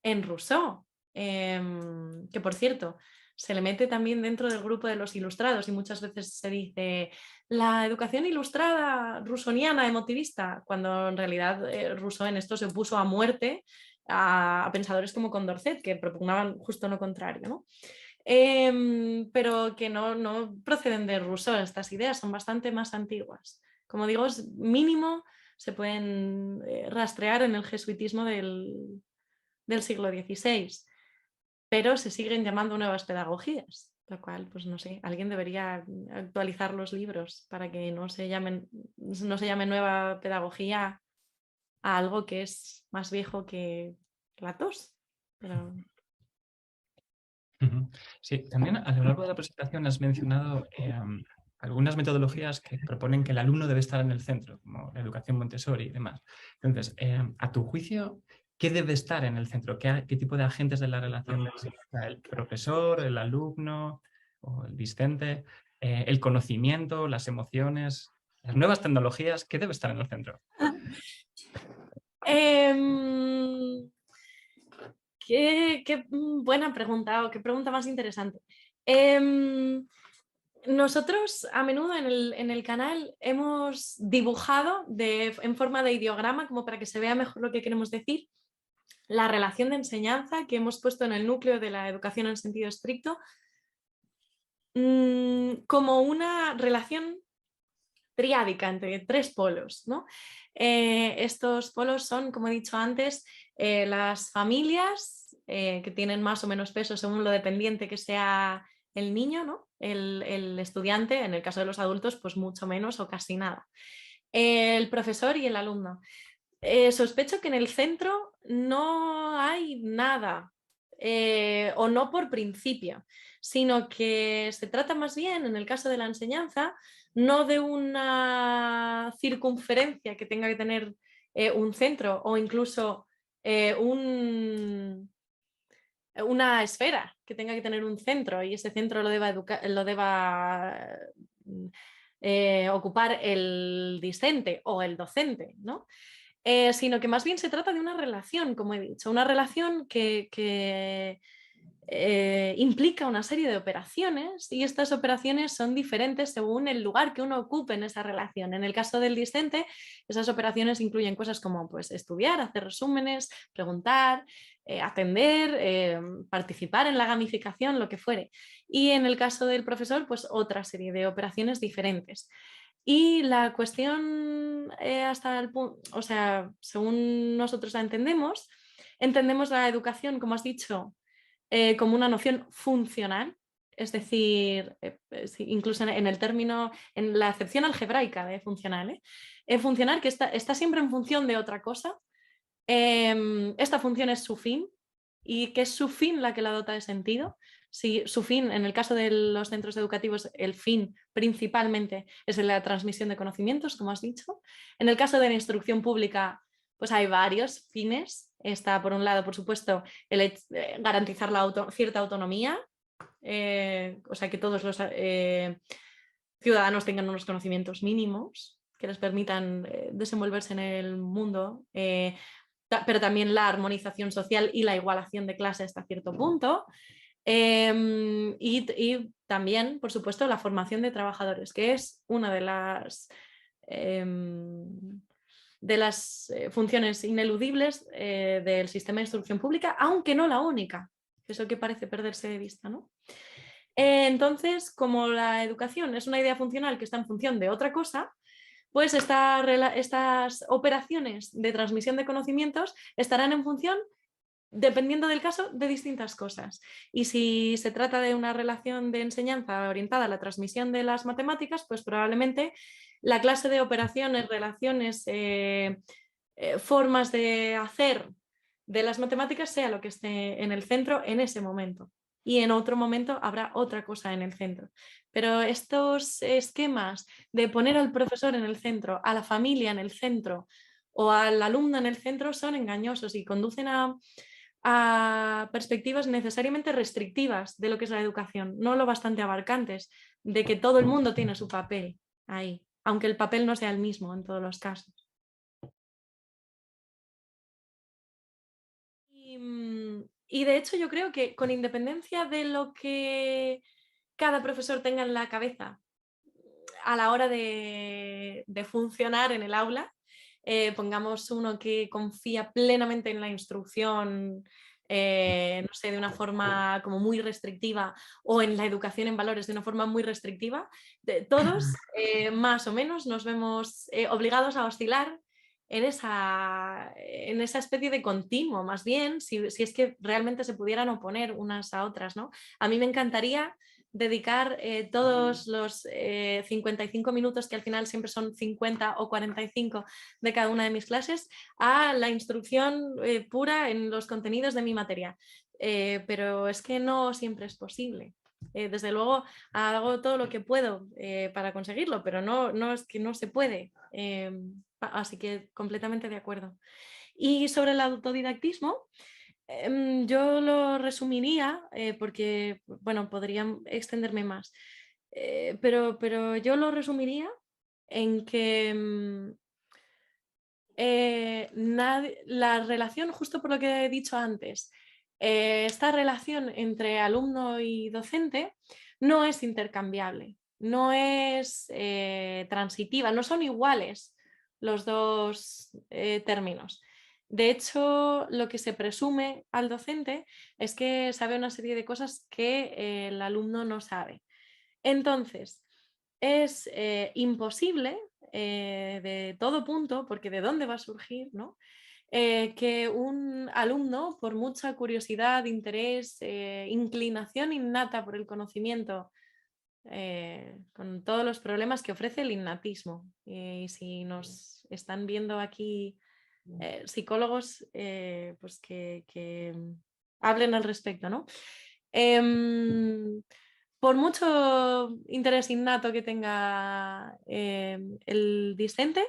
en Rousseau, que por cierto se le mete también dentro del grupo de los ilustrados y muchas veces se dice la educación ilustrada rousseauiana emotivista, cuando en realidad Rousseau en esto se opuso a muerte a pensadores como Condorcet, que propugnaban justo lo contrario, ¿no? Pero que no proceden de Rousseau, estas ideas son bastante más antiguas. Como digo, mínimo se pueden rastrear en el jesuitismo del siglo XVI, pero se siguen llamando nuevas pedagogías, lo cual, pues no sé, alguien debería actualizar los libros para que no se llame nueva pedagogía a algo que es más viejo que la tos. Pero... Sí, también a lo largo de la presentación has mencionado algunas metodologías que proponen que el alumno debe estar en el centro, como la educación Montessori y demás. Entonces, a tu juicio, ¿qué debe estar en el centro? ¿Qué tipo de agentes de la relación necesita el profesor, el alumno o el discente? El conocimiento, las emociones, las nuevas tecnologías, ¿qué debe estar en el centro? Qué buena pregunta, o qué pregunta más interesante. Nosotros a menudo en el canal hemos dibujado en forma de ideograma, como para que se vea mejor lo que queremos decir, la relación de enseñanza que hemos puesto en el núcleo de la educación en sentido estricto, como una relación triádica entre tres polos, ¿no? Estos polos son, como he dicho antes, las familias que tienen más o menos peso según lo dependiente que sea el niño, ¿no? El estudiante, en el caso de los adultos, pues mucho menos o casi nada. El profesor y el alumno. Sospecho que en el centro no hay nada, o no por principio. sino que se trata más bien, en el caso de la enseñanza, no de una circunferencia que tenga que tener un centro o incluso una esfera que tenga que tener un centro y ese centro lo deba ocupar el discente o el docente, ¿no? Sino que más bien se trata de una relación, como he dicho, una relación que implica una serie de operaciones y estas operaciones son diferentes según el lugar que uno ocupe en esa relación. En el caso del discente, esas operaciones incluyen cosas como pues, estudiar, hacer resúmenes, preguntar, atender, participar en la gamificación, lo que fuere. Y en el caso del profesor, pues otra serie de operaciones diferentes. Y la cuestión hasta el punto, o sea, según nosotros la entendemos la educación, como has dicho, como una noción funcional, es decir, incluso en el término, en la acepción algebraica de funcional, funcional que está siempre en función de otra cosa. Esta función es su fin y que es su fin la que la dota de sentido. Si su fin, en el caso de los centros educativos, el fin principalmente es la transmisión de conocimientos, como has dicho. En el caso de la instrucción pública, pues hay varios fines. Está, por un lado, por supuesto, garantizar cierta autonomía, o sea, que todos los ciudadanos tengan unos conocimientos mínimos que les permitan desenvolverse en el mundo, pero también la armonización social y la igualación de clase hasta cierto punto. Y también, por supuesto, la formación de trabajadores, que es una de las funciones ineludibles del sistema de instrucción pública, aunque no la única, que es lo que parece perderse de vista, ¿no? Entonces, como la educación es una idea funcional que está en función de otra cosa, pues estas operaciones de transmisión de conocimientos estarán en función, dependiendo del caso, de distintas cosas. Y si se trata de una relación de enseñanza orientada a la transmisión de las matemáticas, pues probablemente la clase de operaciones, relaciones, formas de hacer de las matemáticas sea lo que esté en el centro en ese momento. Y en otro momento habrá otra cosa en el centro. Pero estos esquemas de poner al profesor en el centro, a la familia en el centro o al alumno en el centro son engañosos y conducen a perspectivas necesariamente restrictivas de lo que es la educación, no lo bastante abarcantes, de que todo el mundo tiene su papel ahí, aunque el papel no sea el mismo en todos los casos. Y de hecho yo creo que con independencia de lo que cada profesor tenga en la cabeza a la hora de funcionar en el aula, pongamos uno que confía plenamente en la instrucción, no sé, de una forma como muy restrictiva, o en la educación en valores de una forma muy restrictiva, todos más o menos nos vemos obligados a oscilar en esa especie de continuo, más bien, si es que realmente se pudieran oponer unas a otras, ¿no? A mí me encantaría dedicar todos los 55 minutos, que al final siempre son 50 o 45 de cada una de mis clases, a la instrucción pura en los contenidos de mi materia. Pero es que no siempre es posible. Desde luego hago todo lo que puedo para conseguirlo, pero no es que no se puede. Así que completamente de acuerdo. Y sobre el autodidactismo, yo lo resumiría porque, bueno, podría extenderme más, pero yo lo resumiría en que la relación, justo por lo que he dicho antes, esta relación entre alumno y docente no es intercambiable, no es transitiva, no son iguales los dos términos. De hecho, lo que se presume al docente es que sabe una serie de cosas que el alumno no sabe. Entonces, es imposible de todo punto, porque de dónde va a surgir, ¿no? Que un alumno, por mucha curiosidad, interés, inclinación innata por el conocimiento, con todos los problemas que ofrece el innatismo. Y si nos están viendo aquí psicólogos, pues que hablen al respecto, ¿no? Por mucho interés innato que tenga el discente,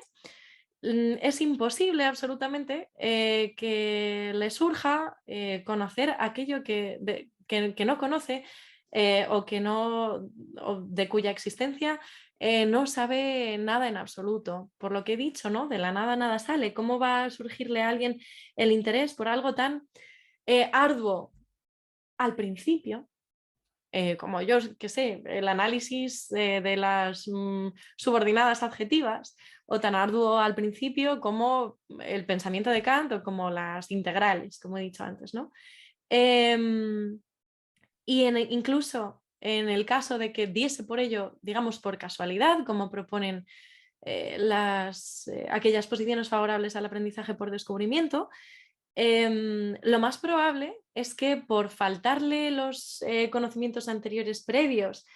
es imposible absolutamente que le surja conocer aquello que no conoce o que no, o de cuya existencia no sabe nada en absoluto. Por lo que he dicho, ¿no? De la nada nada sale. ¿Cómo va a surgirle a alguien el interés por algo tan arduo al principio? Como yo que sé, el análisis de las subordinadas adjetivas, o tan arduo al principio como el pensamiento de Kant o como las integrales, como he dicho antes, ¿no? Y incluso en el caso de que diese por ello, digamos, por casualidad, como proponen aquellas posiciones favorables al aprendizaje por descubrimiento, lo más probable es que por faltarle los conocimientos anteriores previos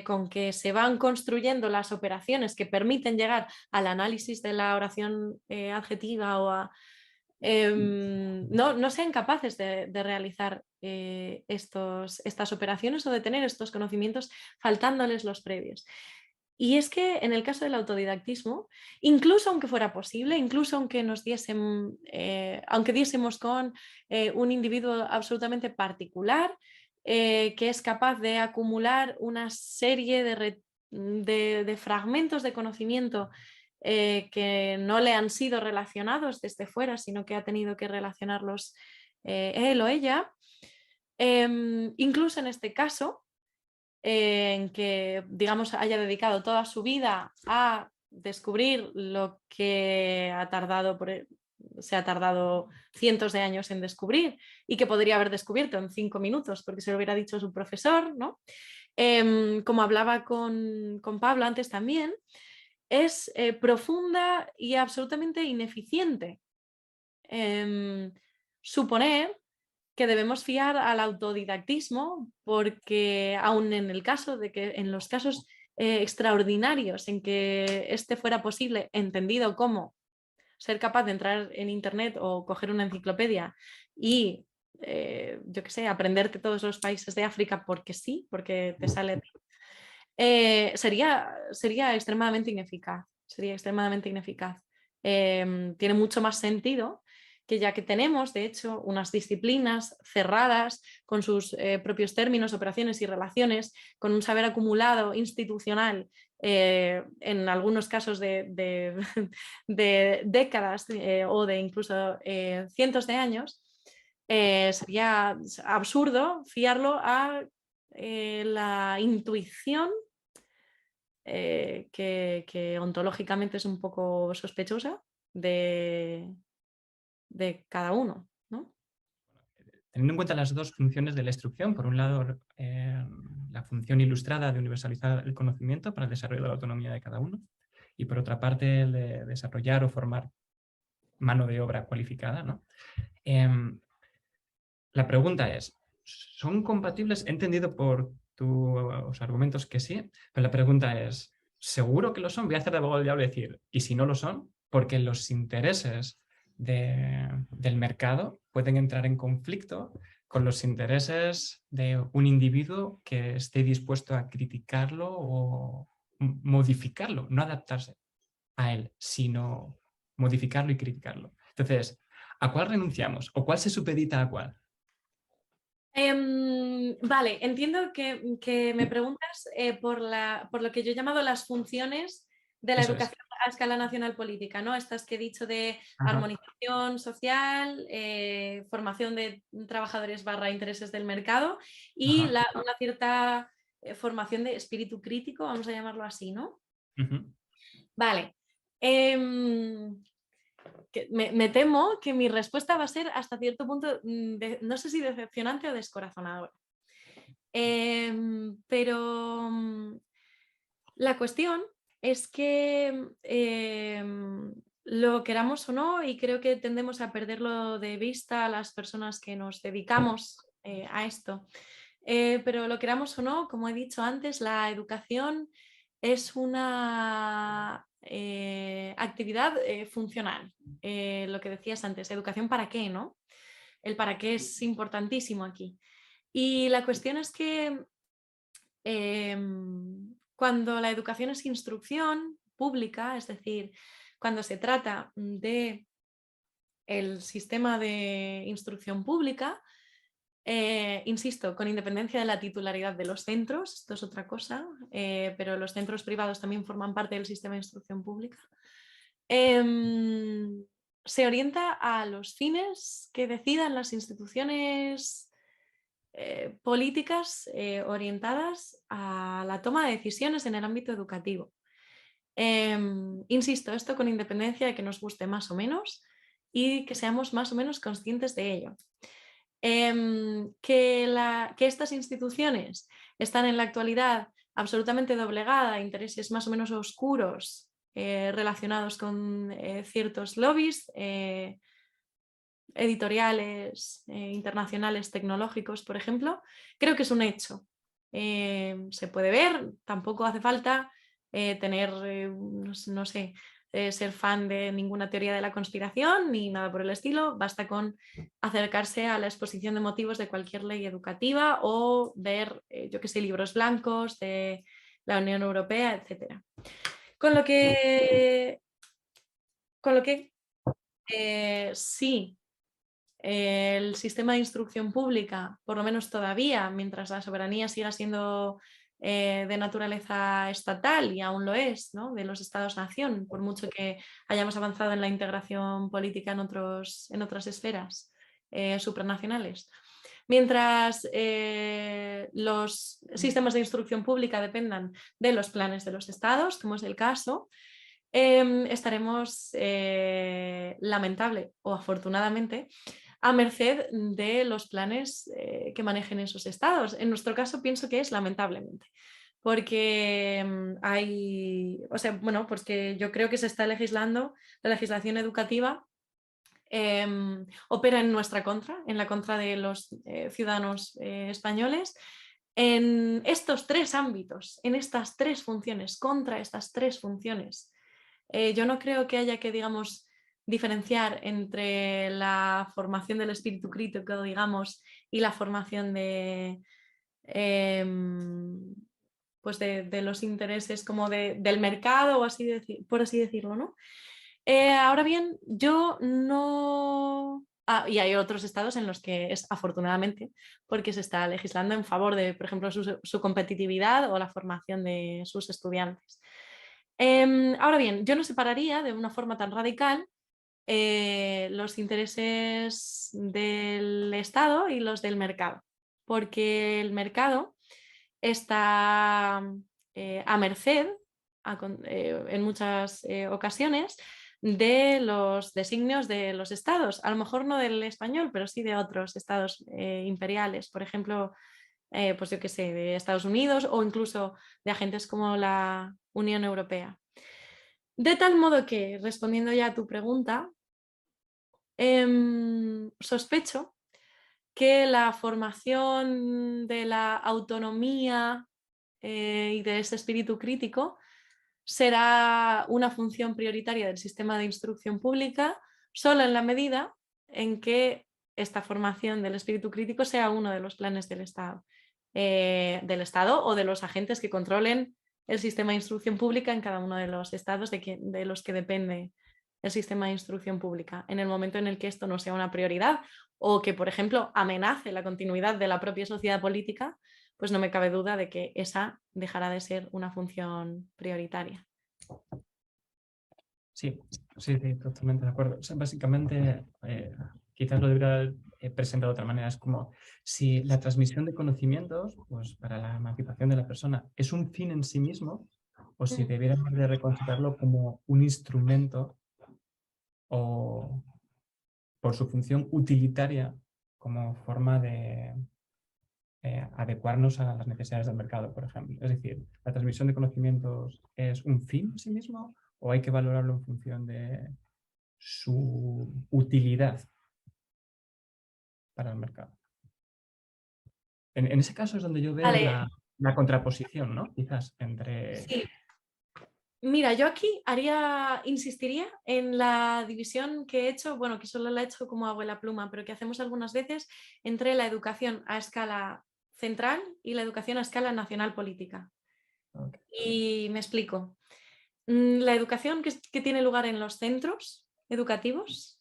con que se van construyendo las operaciones que permiten llegar al análisis de la oración adjetiva no sean capaces de realizar estas operaciones o de tener estos conocimientos faltándoles los previos. Y es que en el caso del autodidactismo, incluso aunque fuera posible, incluso aunque aunque diésemos con un individuo absolutamente particular que es capaz de acumular una serie de fragmentos de conocimiento que no le han sido relacionados desde fuera, sino que ha tenido que relacionarlos él o ella, incluso en este caso, en que, digamos, haya dedicado toda su vida a descubrir lo que se ha tardado cientos de años en descubrir y que podría haber descubierto en 5 minutos porque se lo hubiera dicho su profesor, ¿no? Como hablaba con Pablo antes también, es profunda y absolutamente ineficiente suponer que debemos fiar al autodidactismo porque aun en el caso de que en los casos extraordinarios en que este fuera posible, entendido como ser capaz de entrar en internet o coger una enciclopedia y yo qué sé, aprenderte todos los países de África porque sí, porque te sale, sería extremadamente ineficaz. Sería extremadamente ineficaz. Tiene mucho más sentido que ya que tenemos, de hecho, unas disciplinas cerradas con sus propios términos, operaciones y relaciones, con un saber acumulado institucional, en algunos casos de décadas o de incluso cientos de años, sería absurdo fiarlo a la intuición que ontológicamente es un poco sospechosa de cada uno, ¿no? Teniendo en cuenta las dos funciones de la instrucción, por un lado, la función ilustrada de universalizar el conocimiento para el desarrollo de la autonomía de cada uno, y por otra parte, el de desarrollar o formar mano de obra cualificada, ¿no? La pregunta es, ¿son compatibles? He entendido por tus argumentos que sí, pero la pregunta es, ¿seguro que lo son? Voy a hacer de abogado del diablo y decir, ¿y si no lo son? Porque los intereses del mercado pueden entrar en conflicto con los intereses de un individuo que esté dispuesto a criticarlo o modificarlo, no adaptarse a él, sino modificarlo y criticarlo. Entonces, ¿a cuál renunciamos? ¿O cuál se supedita a cuál? Vale, entiendo que me preguntas por lo que yo he llamado las funciones de la Eso es. educación a escala nacional política, ¿no? Estas que he dicho de Ajá. armonización social, formación de trabajadores / intereses del mercado y Ajá. una cierta formación de espíritu crítico, vamos a llamarlo así, ¿no? Uh-huh. Vale. Me temo que mi respuesta va a ser hasta cierto punto, no sé si decepcionante o descorazonadora. Pero la cuestión es que lo queramos o no, y creo que tendemos a perderlo de vista a las personas que nos dedicamos a esto, pero lo queramos o no, como he dicho antes, la educación es una actividad funcional. Lo que decías antes, educación para qué, ¿no? El para qué es importantísimo aquí. Y la cuestión es que cuando la educación es instrucción pública, es decir, cuando se trata de el sistema de instrucción pública, insisto, con independencia de la titularidad de los centros, esto es otra cosa, pero los centros privados también forman parte del sistema de instrucción pública, se orienta a los fines que decidan las instituciones políticas orientadas a la toma de decisiones en el ámbito educativo. Insisto, esto con independencia de que nos guste más o menos y que seamos más o menos conscientes de ello. Que estas instituciones están en la actualidad absolutamente doblegadas a intereses más o menos oscuros relacionados con ciertos lobbies editoriales internacionales tecnológicos, por ejemplo, creo que es un hecho. Se puede ver, tampoco hace falta tener, no sé, ser fan de ninguna teoría de la conspiración ni nada por el estilo, basta con acercarse a la exposición de motivos de cualquier ley educativa o ver, yo que sé, libros blancos de la Unión Europea, etc. Con lo que sí, el sistema de instrucción pública, por lo menos todavía, mientras la soberanía siga siendo de naturaleza estatal, y aún lo es, ¿no?, de los estados-nación, por mucho que hayamos avanzado en la integración política en otras esferas supranacionales. Mientras los sistemas de instrucción pública dependan de los planes de los estados, como es el caso, estaremos, lamentable o afortunadamente, a merced de los planes que manejen esos estados. En nuestro caso pienso que es lamentablemente, porque pues que yo creo que se está legislando, la legislación educativa opera en nuestra contra, en la contra de los ciudadanos españoles, en estos tres ámbitos, en estas tres funciones, contra estas tres funciones. Yo no creo que haya que, digamos, diferenciar entre la formación del espíritu crítico, digamos, y la formación pues de los intereses como del mercado, o así por así decirlo, ¿no? Ahora bien, yo no... y hay otros estados en los que es afortunadamente porque se está legislando en favor de, por ejemplo, su competitividad o la formación de sus estudiantes. Ahora bien, yo no separaría de una forma tan radical los intereses del Estado y los del mercado, porque el mercado está a merced, en muchas ocasiones, de los designios de los estados, a lo mejor no del español, pero sí de otros estados imperiales, por ejemplo, pues yo qué sé, de Estados Unidos o incluso de agentes como la Unión Europea. De tal modo que, respondiendo ya a tu pregunta, sospecho que la formación de la autonomía y de ese espíritu crítico será una función prioritaria del sistema de instrucción pública solo en la medida en que esta formación del espíritu crítico sea uno de los planes del Estado o de los agentes que controlen el sistema de instrucción pública en cada uno de los estados de los que depende el sistema de instrucción pública. En el momento en el que esto no sea una prioridad o que, por ejemplo, amenace la continuidad de la propia sociedad política, pues no me cabe duda de que esa dejará de ser una función prioritaria. Sí, totalmente de acuerdo. O sea, básicamente, quizás lo debería haber presentado de otra manera. Es como si la transmisión de conocimientos, pues para la emancipación de la persona, es un fin en sí mismo, o si debiéramos de reconsiderarlo como un instrumento o por su función utilitaria como forma de adecuarnos a las necesidades del mercado, por ejemplo. Es decir, ¿la transmisión de conocimientos es un fin en sí mismo o hay que valorarlo en función de su utilidad para el mercado? En ese caso es donde yo veo Vale. la contraposición, ¿no? Quizás entre... Sí. Mira, yo aquí insistiría en la división que he hecho, bueno, que solo la he hecho como abuela pluma, pero que hacemos algunas veces entre la educación a escala central y la educación a escala nacional política. Ok. Y me explico. La educación que tiene lugar en los centros educativos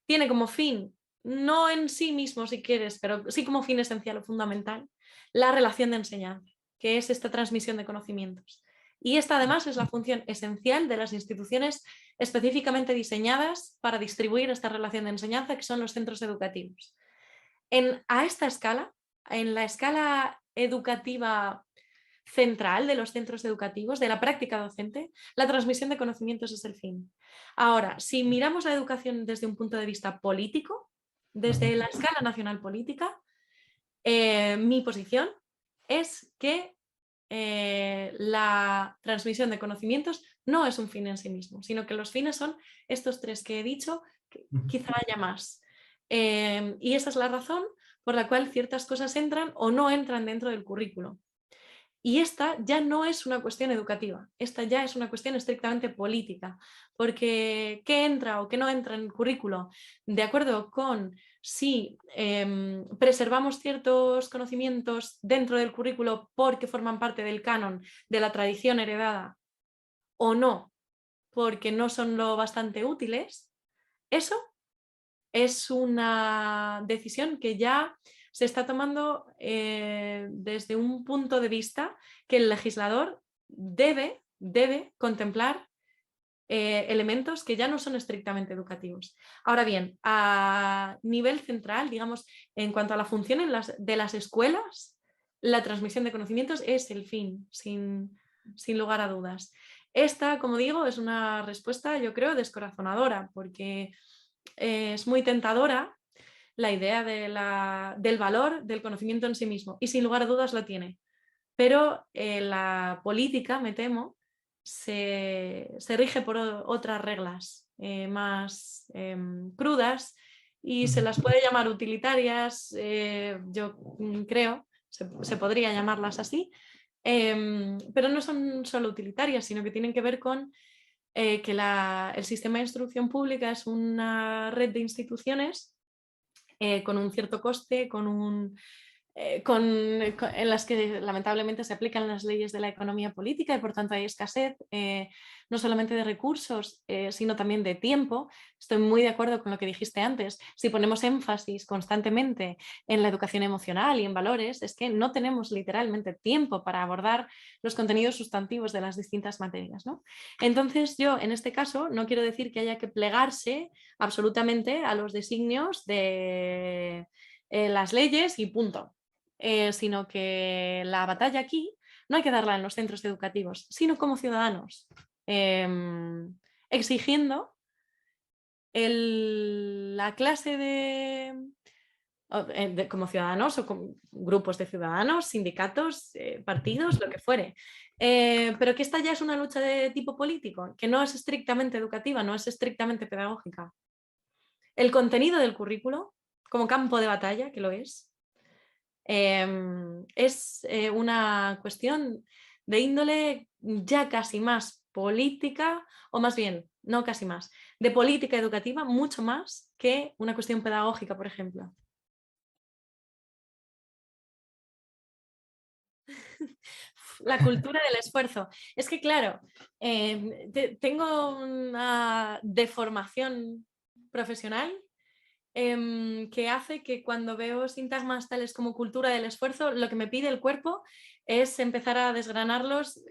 tiene como fin, no en sí mismo si quieres, pero sí como fin esencial o fundamental, la relación de enseñanza, que es esta transmisión de conocimientos. Y esta además es la función esencial de las instituciones específicamente diseñadas para distribuir esta relación de enseñanza, que son los centros educativos. A esta escala, en la escala educativa central de los centros educativos, de la práctica docente, la transmisión de conocimientos es el fin. Ahora, si miramos la educación desde un punto de vista político, desde la escala nacional política, mi posición es que la transmisión de conocimientos no es un fin en sí mismo, sino que los fines son estos tres que he dicho, que quizá haya más. Y esa es la razón por la cual ciertas cosas entran o no entran dentro del currículo. Y esta ya no es una cuestión educativa, esta ya es una cuestión estrictamente política, porque qué entra o qué no entra en el currículo, de acuerdo con si preservamos ciertos conocimientos dentro del currículo porque forman parte del canon, de la tradición heredada, o no, porque no son lo bastante útiles, eso es una decisión que ya se está tomando desde un punto de vista que el legislador debe contemplar elementos que ya no son estrictamente educativos. Ahora bien, a nivel central, digamos, en cuanto a la función de las escuelas, la transmisión de conocimientos es el fin, sin lugar a dudas. Esta, como digo, es una respuesta, yo creo, descorazonadora, porque es muy tentadora la idea del valor del conocimiento en sí mismo, y sin lugar a dudas lo tiene. Pero la política, me temo, se rige por otras reglas más crudas y se las puede llamar utilitarias, yo creo, se podría llamarlas así, pero no son solo utilitarias, sino que tienen que ver con que el sistema de instrucción pública es una red de instituciones con un cierto coste, en las que lamentablemente se aplican las leyes de la economía política y por tanto hay escasez no solamente de recursos, sino también de tiempo. Estoy muy de acuerdo con lo que dijiste antes. Si ponemos énfasis constantemente en la educación emocional y en valores, es que no tenemos literalmente tiempo para abordar los contenidos sustantivos de las distintas materias, ¿no? Entonces yo en este caso no quiero decir que haya que plegarse absolutamente a los designios de las leyes y punto. Sino que la batalla aquí no hay que darla en los centros educativos, sino como ciudadanos, exigiendo la clase como ciudadanos o como grupos de ciudadanos, sindicatos, partidos, lo que fuere. Pero que esta ya es una lucha de tipo político, que no es estrictamente educativa, no es estrictamente pedagógica. El contenido del currículo, como campo de batalla, que lo es una cuestión de índole ya casi más política, o más bien, no casi más, de política educativa, mucho más que una cuestión pedagógica, por ejemplo. La cultura del esfuerzo. Es que, claro, tengo una deformación profesional que hace que cuando veo sintagmas tales como cultura del esfuerzo, lo que me pide el cuerpo es empezar a desgranarlos. O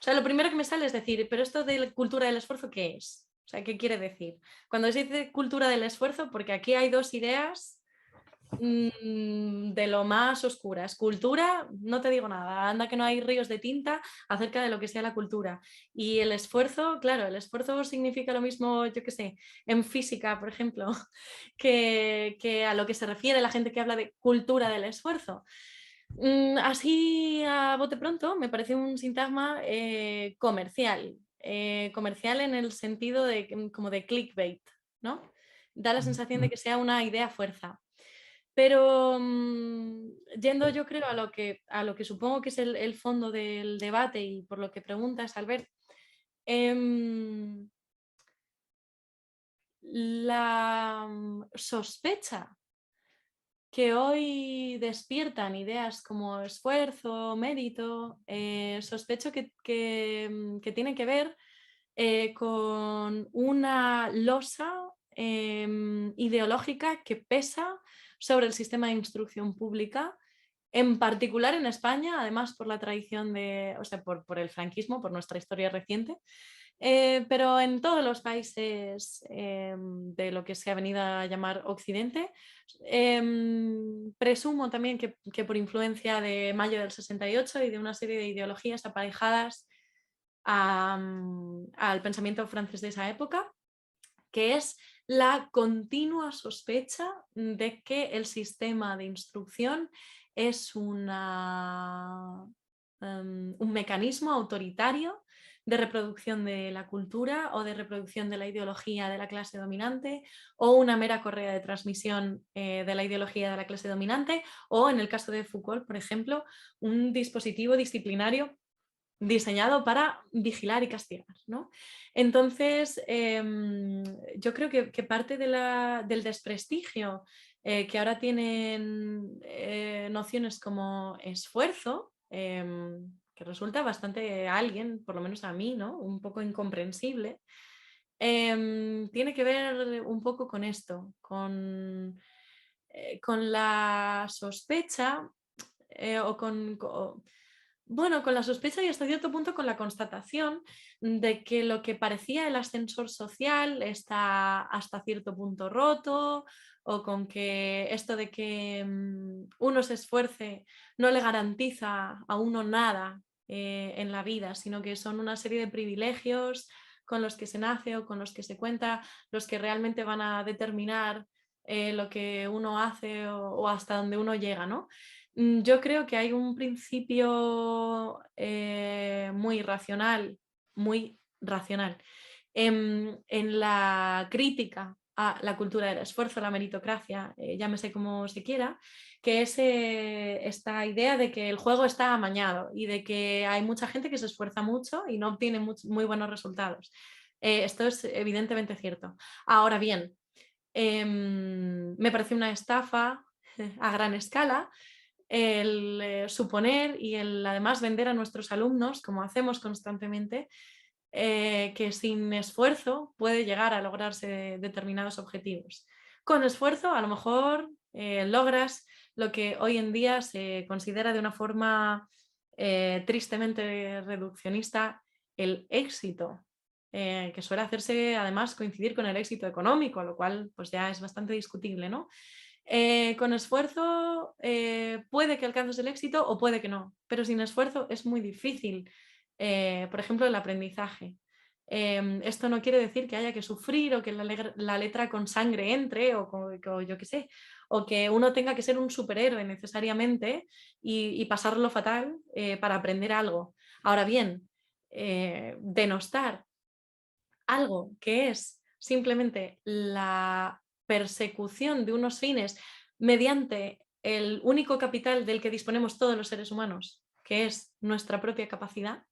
sea, lo primero que me sale es decir, pero esto de la cultura del esfuerzo, ¿qué es? O sea, ¿qué quiere decir? Cuando se dice cultura del esfuerzo, porque aquí hay dos ideas de lo más oscuras. Cultura, no te digo nada, anda que no hay ríos de tinta acerca de lo que sea la cultura. Y el esfuerzo, claro, el esfuerzo significa lo mismo, yo qué sé, en física, por ejemplo, que a lo que se refiere la gente que habla de cultura del esfuerzo. Así a bote pronto me parece un sintagma comercial, comercial en el sentido como de clickbait, ¿no? Da la sensación de que sea una idea fuerza. Pero yendo yo creo a lo que supongo que es el fondo del debate y por lo que preguntas, Albert, la sospecha que hoy despiertan ideas como esfuerzo, mérito, sospecho que tiene que ver con una losa ideológica que pesa sobre el sistema de instrucción pública, en particular en España, además por la tradición de, o sea, por el franquismo, por nuestra historia reciente, pero en todos los países de lo que se ha venido a llamar Occidente. Presumo también que por influencia de Mayo del 68 y de una serie de ideologías aparejadas al pensamiento francés de esa época, que es la continua sospecha de que el sistema de instrucción es un mecanismo autoritario de reproducción de la cultura o de reproducción de la ideología de la clase dominante, o una mera correa de transmisión de la ideología de la clase dominante, o en el caso de Foucault, por ejemplo, un dispositivo disciplinario diseñado para vigilar y castigar, ¿no? Entonces, yo creo que parte del desprestigio que ahora tienen nociones como esfuerzo, que resulta bastante a alguien, por lo menos a mí, ¿no? Un poco incomprensible, tiene que ver un poco con esto, con la sospecha bueno, con la sospecha y hasta cierto punto con la constatación de que lo que parecía el ascensor social está hasta cierto punto roto, o con que esto de que uno se esfuerce no le garantiza a uno nada en la vida, sino que son una serie de privilegios con los que se nace o con los que se cuenta, los que realmente van a determinar lo que uno hace o hasta donde uno llega, ¿no? Yo creo que hay un principio muy racional, en la crítica a la cultura del esfuerzo, la meritocracia, llámese como se quiera, que es esta idea de que el juego está amañado y de que hay mucha gente que se esfuerza mucho y no obtiene muy buenos resultados. Esto es evidentemente cierto. Ahora bien, me parece una estafa a gran escala el suponer y el además vender a nuestros alumnos, como hacemos constantemente, que sin esfuerzo puede llegar a lograrse determinados objetivos. Con esfuerzo a lo mejor logras lo que hoy en día se considera de una forma tristemente reduccionista el éxito, que suele hacerse además coincidir con el éxito económico, lo cual pues ya es bastante discutible, ¿no? Con esfuerzo puede que alcances el éxito o puede que no, pero sin esfuerzo es muy difícil. Por ejemplo, el aprendizaje. Esto no quiere decir que haya que sufrir o que la letra con sangre entre o yo qué sé, o que uno tenga que ser un superhéroe necesariamente y pasarlo fatal para aprender algo. Ahora bien, denostar algo que es simplemente la persecución de unos fines mediante el único capital del que disponemos todos los seres humanos, que es nuestra propia capacidad,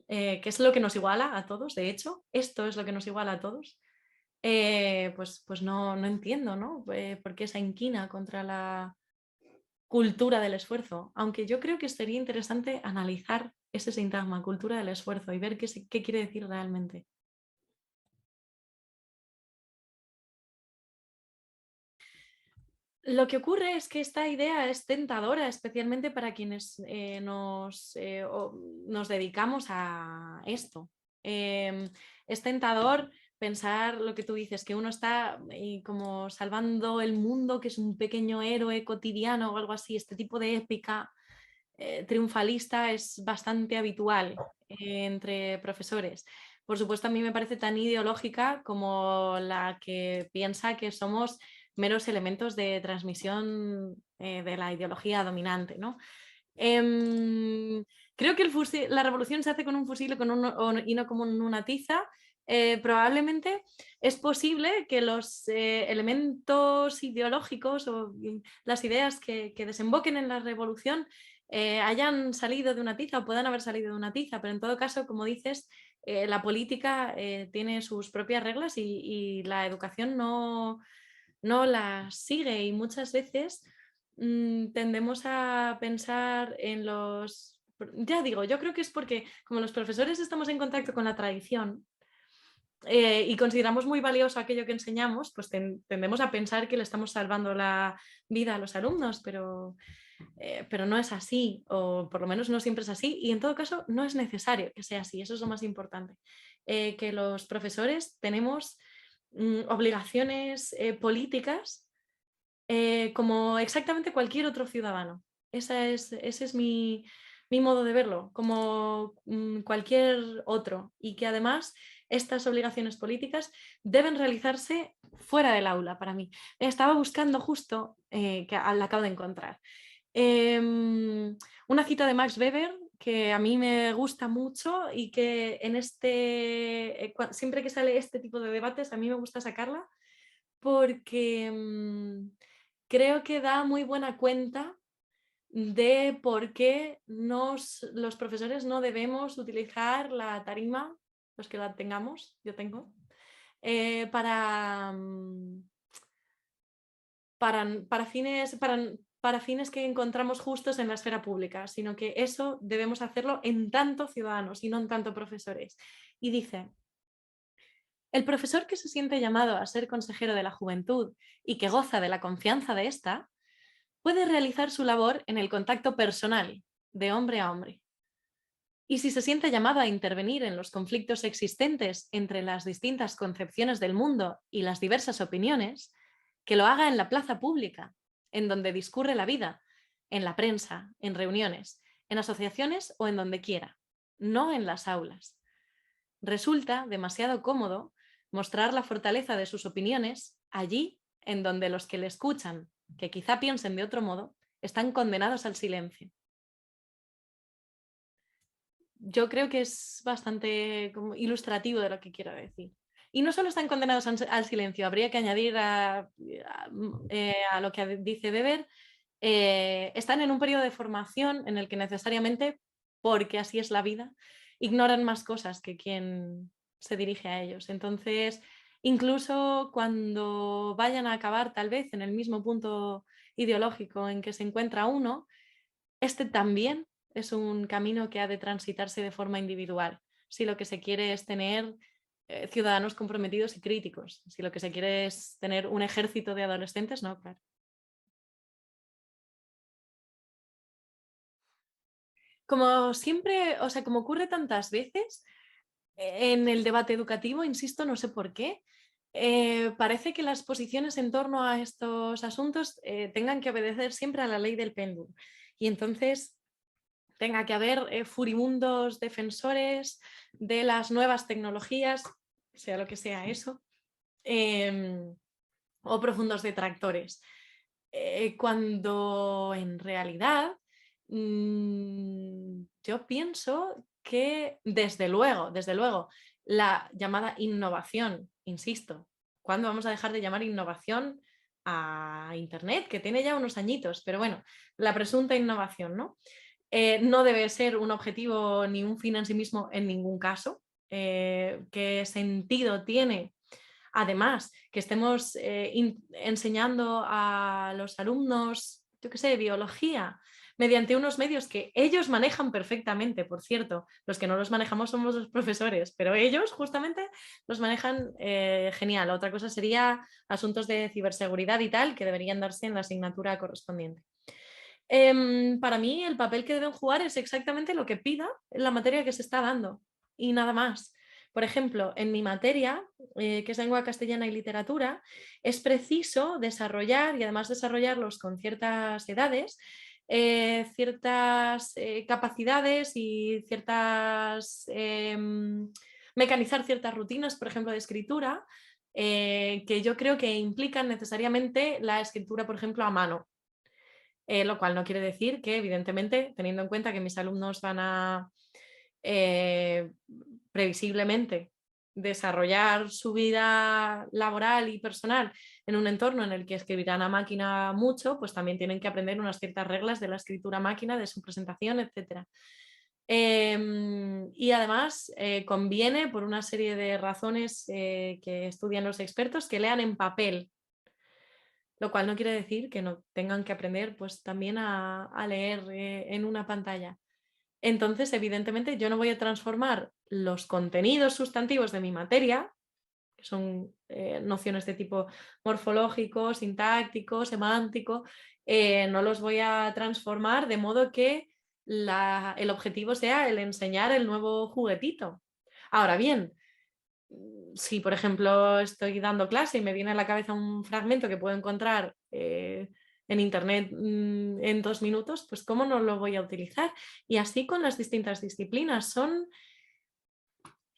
que es lo que nos iguala a todos, de hecho, esto es lo que nos iguala a todos, pues no entiendo, ¿no? ¿Por qué esa inquina contra la cultura del esfuerzo? Aunque yo creo que sería interesante analizar ese sintagma, cultura del esfuerzo, y ver qué quiere decir realmente. Lo que ocurre es que esta idea es tentadora, especialmente para quienes nos dedicamos a esto. Es tentador pensar lo que tú dices, que uno está como salvando el mundo, que es un pequeño héroe cotidiano o algo así. Este tipo de épica triunfalista es bastante habitual entre profesores. Por supuesto, a mí me parece tan ideológica como la que piensa que somos meros elementos de transmisión de la ideología dominante, ¿no? Creo que la revolución se hace con un fusil y no como una tiza. probablemente es posible que los elementos ideológicos o las ideas que desemboquen en la revolución hayan salido de una tiza o puedan haber salido de una tiza, pero en todo caso, como dices, la política tiene sus propias reglas y la educación no las sigue, y muchas veces tendemos a pensar en los... Ya digo, yo creo que es porque como los profesores estamos en contacto con la tradición y consideramos muy valioso aquello que enseñamos, pues tendemos a pensar que le estamos salvando la vida a los alumnos, pero no es así, o por lo menos no siempre es así, y en todo caso no es necesario que sea así, eso es lo más importante. Que los profesores tenemos obligaciones políticas como exactamente cualquier otro ciudadano. Ese es mi modo de verlo, como cualquier otro, y que además estas obligaciones políticas deben realizarse fuera del aula para mí. Estaba buscando justo, que la acabo de encontrar, una cita de Max Weber que a mí me gusta mucho y que en siempre que sale este tipo de debates a mí me gusta sacarla porque creo que da muy buena cuenta de por qué los profesores no debemos utilizar la tarima, los que la tengamos, yo tengo, para fines que encontramos justos en la esfera pública, sino que eso debemos hacerlo en tanto ciudadanos y no en tanto profesores. Y dice: el profesor que se siente llamado a ser consejero de la juventud y que goza de la confianza de ésta, puede realizar su labor en el contacto personal, de hombre a hombre. Y si se siente llamado a intervenir en los conflictos existentes entre las distintas concepciones del mundo y las diversas opiniones, que lo haga en la plaza pública, en donde discurre la vida, en la prensa, en reuniones, en asociaciones o en donde quiera, no en las aulas. Resulta demasiado cómodo mostrar la fortaleza de sus opiniones allí en donde los que le escuchan, que quizá piensen de otro modo, están condenados al silencio. Yo creo que es bastante como ilustrativo de lo que quiero decir. Y no solo están condenados al silencio, habría que añadir a lo que dice Weber, están en un periodo de formación en el que necesariamente, porque así es la vida, ignoran más cosas que quien se dirige a ellos. Entonces, incluso cuando vayan a acabar tal vez en el mismo punto ideológico en que se encuentra uno, este también es un camino que ha de transitarse de forma individual, si lo que se quiere es tener ciudadanos comprometidos y críticos, si lo que se quiere es tener un ejército de adolescentes, no, claro. Como siempre, o sea, como ocurre tantas veces en el debate educativo, insisto, no sé por qué, parece que las posiciones en torno a estos asuntos tengan que obedecer siempre a la ley del péndulo. Y entonces tenga que haber furibundos defensores de las nuevas tecnologías, sea lo que sea eso, o profundos detractores. Cuando en realidad yo pienso que desde luego, la llamada innovación, insisto, ¿cuándo vamos a dejar de llamar innovación a Internet? Que tiene ya unos añitos, pero bueno, la presunta innovación, ¿no? No debe ser un objetivo ni un fin en sí mismo en ningún caso. ¿Qué sentido tiene? Además, que estemos enseñando a los alumnos, yo qué sé, biología, mediante unos medios que ellos manejan perfectamente, por cierto. Los que no los manejamos somos los profesores, pero ellos justamente los manejan genial. Otra cosa sería asuntos de ciberseguridad y tal, que deberían darse en la asignatura correspondiente. Para mí el papel que deben jugar es exactamente lo que pida en la materia que se está dando y nada más. Por ejemplo, en mi materia, que es lengua castellana y literatura, es preciso desarrollar, y además desarrollarlos con ciertas edades, ciertas capacidades y mecanizar ciertas rutinas, por ejemplo, de escritura, que yo creo que implican necesariamente la escritura, por ejemplo, a mano. Lo cual no quiere decir que, evidentemente, teniendo en cuenta que mis alumnos van a previsiblemente desarrollar su vida laboral y personal en un entorno en el que escribirán a máquina mucho, pues también tienen que aprender unas ciertas reglas de la escritura a máquina, de su presentación, etc. Y además conviene, por una serie de razones que estudian los expertos, que lean en papel, lo cual no quiere decir que no tengan que aprender pues también a leer en una pantalla. Entonces, evidentemente, yo no voy a transformar los contenidos sustantivos de mi materia, que son nociones de tipo morfológico, sintáctico, semántico, no los voy a transformar de modo que el objetivo sea el enseñar el nuevo juguetito. Ahora bien, si por ejemplo estoy dando clase y me viene a la cabeza un fragmento que puedo encontrar en internet en 2 minutos, pues ¿cómo no lo voy a utilizar? Y así con las distintas disciplinas. Son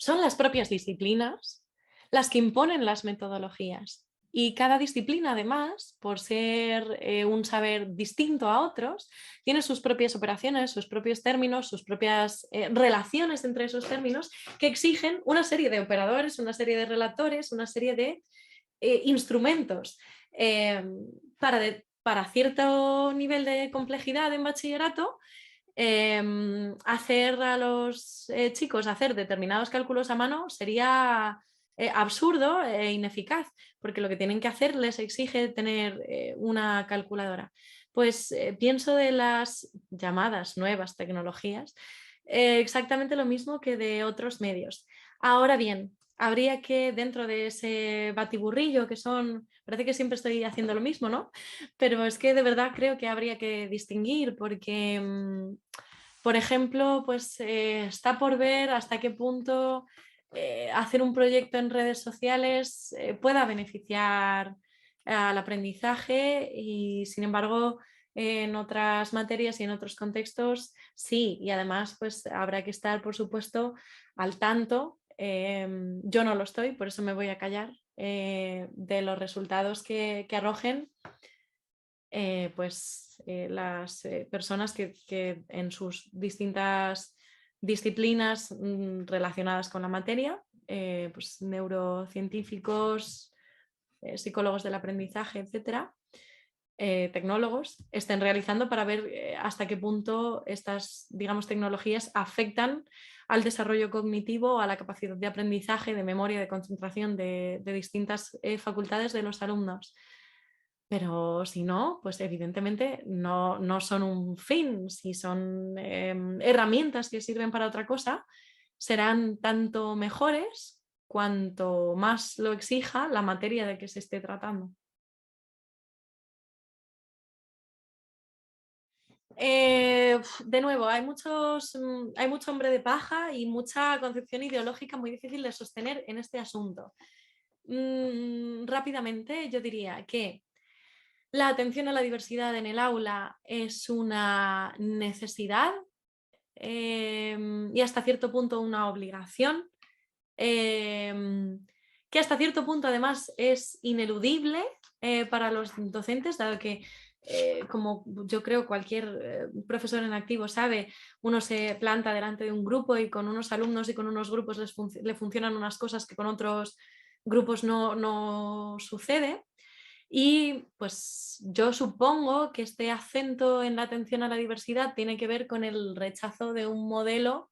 las propias disciplinas las que imponen las metodologías. Y cada disciplina, además, por ser un saber distinto a otros, tiene sus propias operaciones, sus propios términos, sus propias relaciones entre esos términos que exigen una serie de operadores, una serie de relatores, una serie de instrumentos para cierto nivel de complejidad en bachillerato. Hacer a los chicos hacer determinados cálculos a mano sería absurdo e ineficaz, porque lo que tienen que hacer les exige tener una calculadora. Pues pienso de las llamadas nuevas tecnologías exactamente lo mismo que de otros medios. Ahora bien, habría que, dentro de ese batiburrillo que son, parece que siempre estoy haciendo lo mismo, ¿no? Pero es que de verdad creo que habría que distinguir porque, por ejemplo, pues está por ver hasta qué punto hacer un proyecto en redes sociales pueda beneficiar al aprendizaje y, sin embargo, en otras materias y en otros contextos sí, y además pues habrá que estar, por supuesto, al tanto. Yo no lo estoy, por eso me voy a callar de los resultados que arrojen las personas que en sus distintas disciplinas relacionadas con la materia, pues neurocientíficos, psicólogos del aprendizaje, etcétera, tecnólogos, estén realizando para ver hasta qué punto estas, digamos, tecnologías afectan al desarrollo cognitivo, a la capacidad de aprendizaje, de memoria, de concentración de distintas facultades de los alumnos. Pero si no, pues evidentemente no son un fin. Si son herramientas que sirven para otra cosa, serán tanto mejores cuanto más lo exija la materia de que se esté tratando. De nuevo, hay mucho hombre de paja y mucha concepción ideológica muy difícil de sostener en este asunto. Rápidamente, yo diría que la atención a la diversidad en el aula es una necesidad y hasta cierto punto una obligación, que hasta cierto punto además es ineludible para los docentes, dado que como yo creo cualquier profesor en activo sabe, uno se planta delante de un grupo y con unos alumnos y con unos grupos le funcionan unas cosas que con otros grupos no sucede. Y pues yo supongo que este acento en la atención a la diversidad tiene que ver con el rechazo de un modelo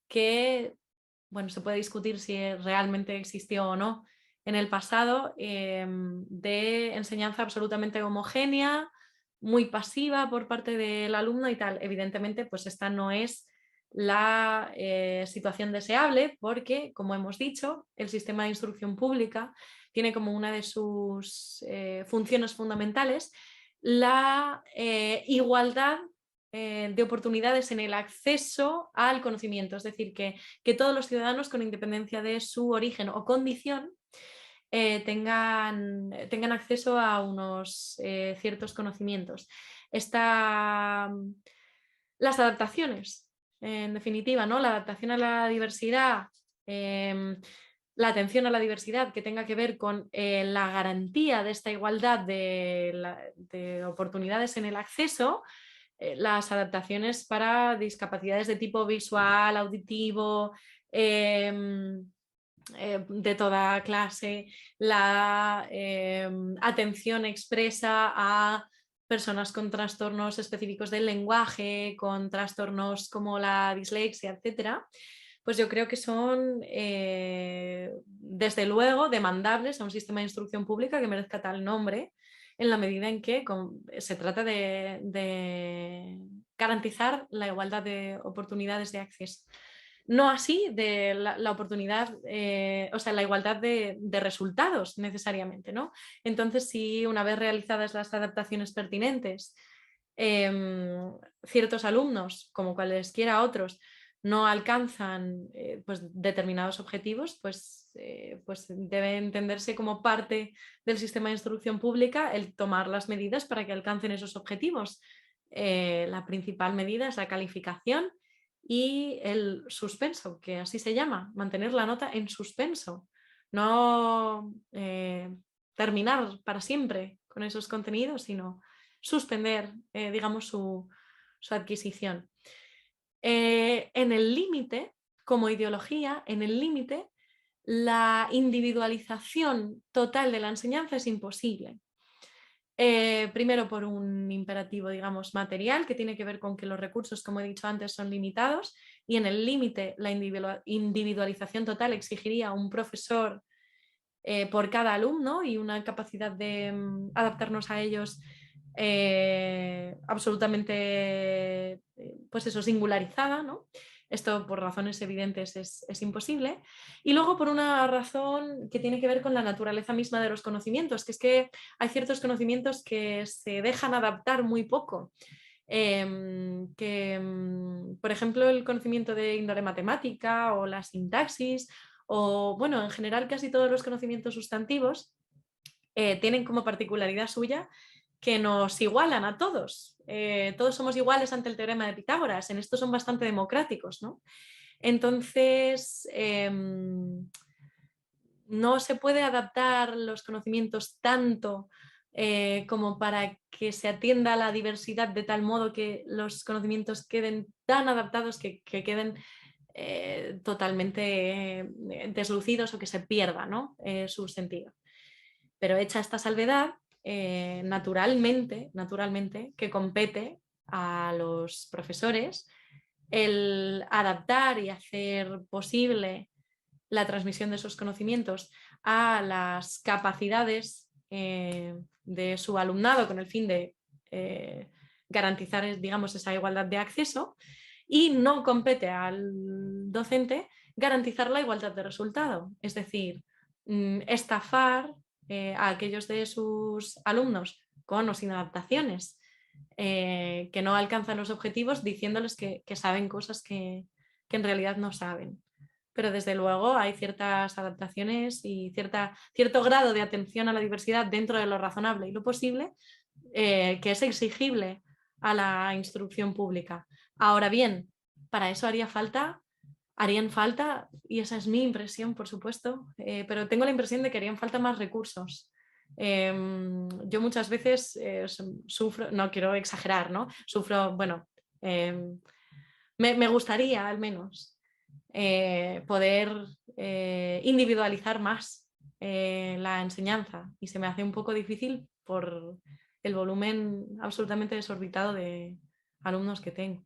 que, bueno, se puede discutir si realmente existió o no en el pasado, de enseñanza absolutamente homogénea, muy pasiva por parte del alumno y tal. Evidentemente, pues esta no es la situación deseable porque, como hemos dicho, el sistema de instrucción pública tiene como una de sus funciones fundamentales la igualdad de oportunidades en el acceso al conocimiento, es decir, que todos los ciudadanos, con independencia de su origen o condición, tengan acceso a unos ciertos conocimientos. Las adaptaciones, en definitiva, ¿no? La adaptación a la diversidad, la atención a la diversidad que tenga que ver con la garantía de esta igualdad de oportunidades en el acceso, las adaptaciones para discapacidades de tipo visual, auditivo, de toda clase, la atención expresa a personas con trastornos específicos del lenguaje, con trastornos como la dislexia, etcétera, pues yo creo que son desde luego demandables a un sistema de instrucción pública que merezca tal nombre, en la medida en que se trata de garantizar la igualdad de oportunidades de acceso. No así de la oportunidad, o sea, la igualdad de resultados necesariamente, ¿no? Entonces, si una vez realizadas las adaptaciones pertinentes, ciertos alumnos, como cualesquiera otros, no alcanzan pues determinados objetivos, pues debe entenderse como parte del sistema de instrucción pública el tomar las medidas para que alcancen esos objetivos. La principal medida es la calificación y el suspenso, que así se llama, mantener la nota en suspenso, no terminar para siempre con esos contenidos, sino suspender, digamos, su adquisición. En el límite, como ideología, en el límite, la individualización total de la enseñanza es imposible. Primero por un imperativo, digamos, material que tiene que ver con que los recursos, como he dicho antes, son limitados y en el límite la individualización total exigiría un profesor por cada alumno y una capacidad de adaptarnos a ellos absolutamente pues eso, singularizada, ¿no? Esto por razones evidentes es imposible. Y luego por una razón que tiene que ver con la naturaleza misma de los conocimientos, que es que hay ciertos conocimientos que se dejan adaptar muy poco. Por ejemplo, el conocimiento de índole matemática o la sintaxis o, bueno, en general casi todos los conocimientos sustantivos tienen como particularidad suya que nos igualan a todos. Todos somos iguales ante el teorema de Pitágoras. En esto son bastante democráticos, ¿no? Entonces, no se puede adaptar los conocimientos tanto como para que se atienda a la diversidad de tal modo que los conocimientos queden tan adaptados que queden totalmente deslucidos o que se pierda, ¿no? Su sentido. Pero hecha esta salvedad, naturalmente, que compete a los profesores el adaptar y hacer posible la transmisión de esos conocimientos a las capacidades de su alumnado con el fin de garantizar, digamos, esa igualdad de acceso, y no compete al docente garantizar la igualdad de resultado, es decir, estafar a aquellos de sus alumnos con o sin adaptaciones que no alcanzan los objetivos diciéndoles que saben cosas que en realidad no saben. Pero desde luego hay ciertas adaptaciones y cierto grado de atención a la diversidad dentro de lo razonable y lo posible que es exigible a la instrucción pública. Ahora bien, para eso harían falta, y esa es mi impresión, por supuesto, pero tengo la impresión de que harían falta más recursos. Yo muchas veces sufro, no quiero exagerar, ¿no? Sufro, bueno, me gustaría al menos poder individualizar más la enseñanza y se me hace un poco difícil por el volumen absolutamente desorbitado de alumnos que tengo.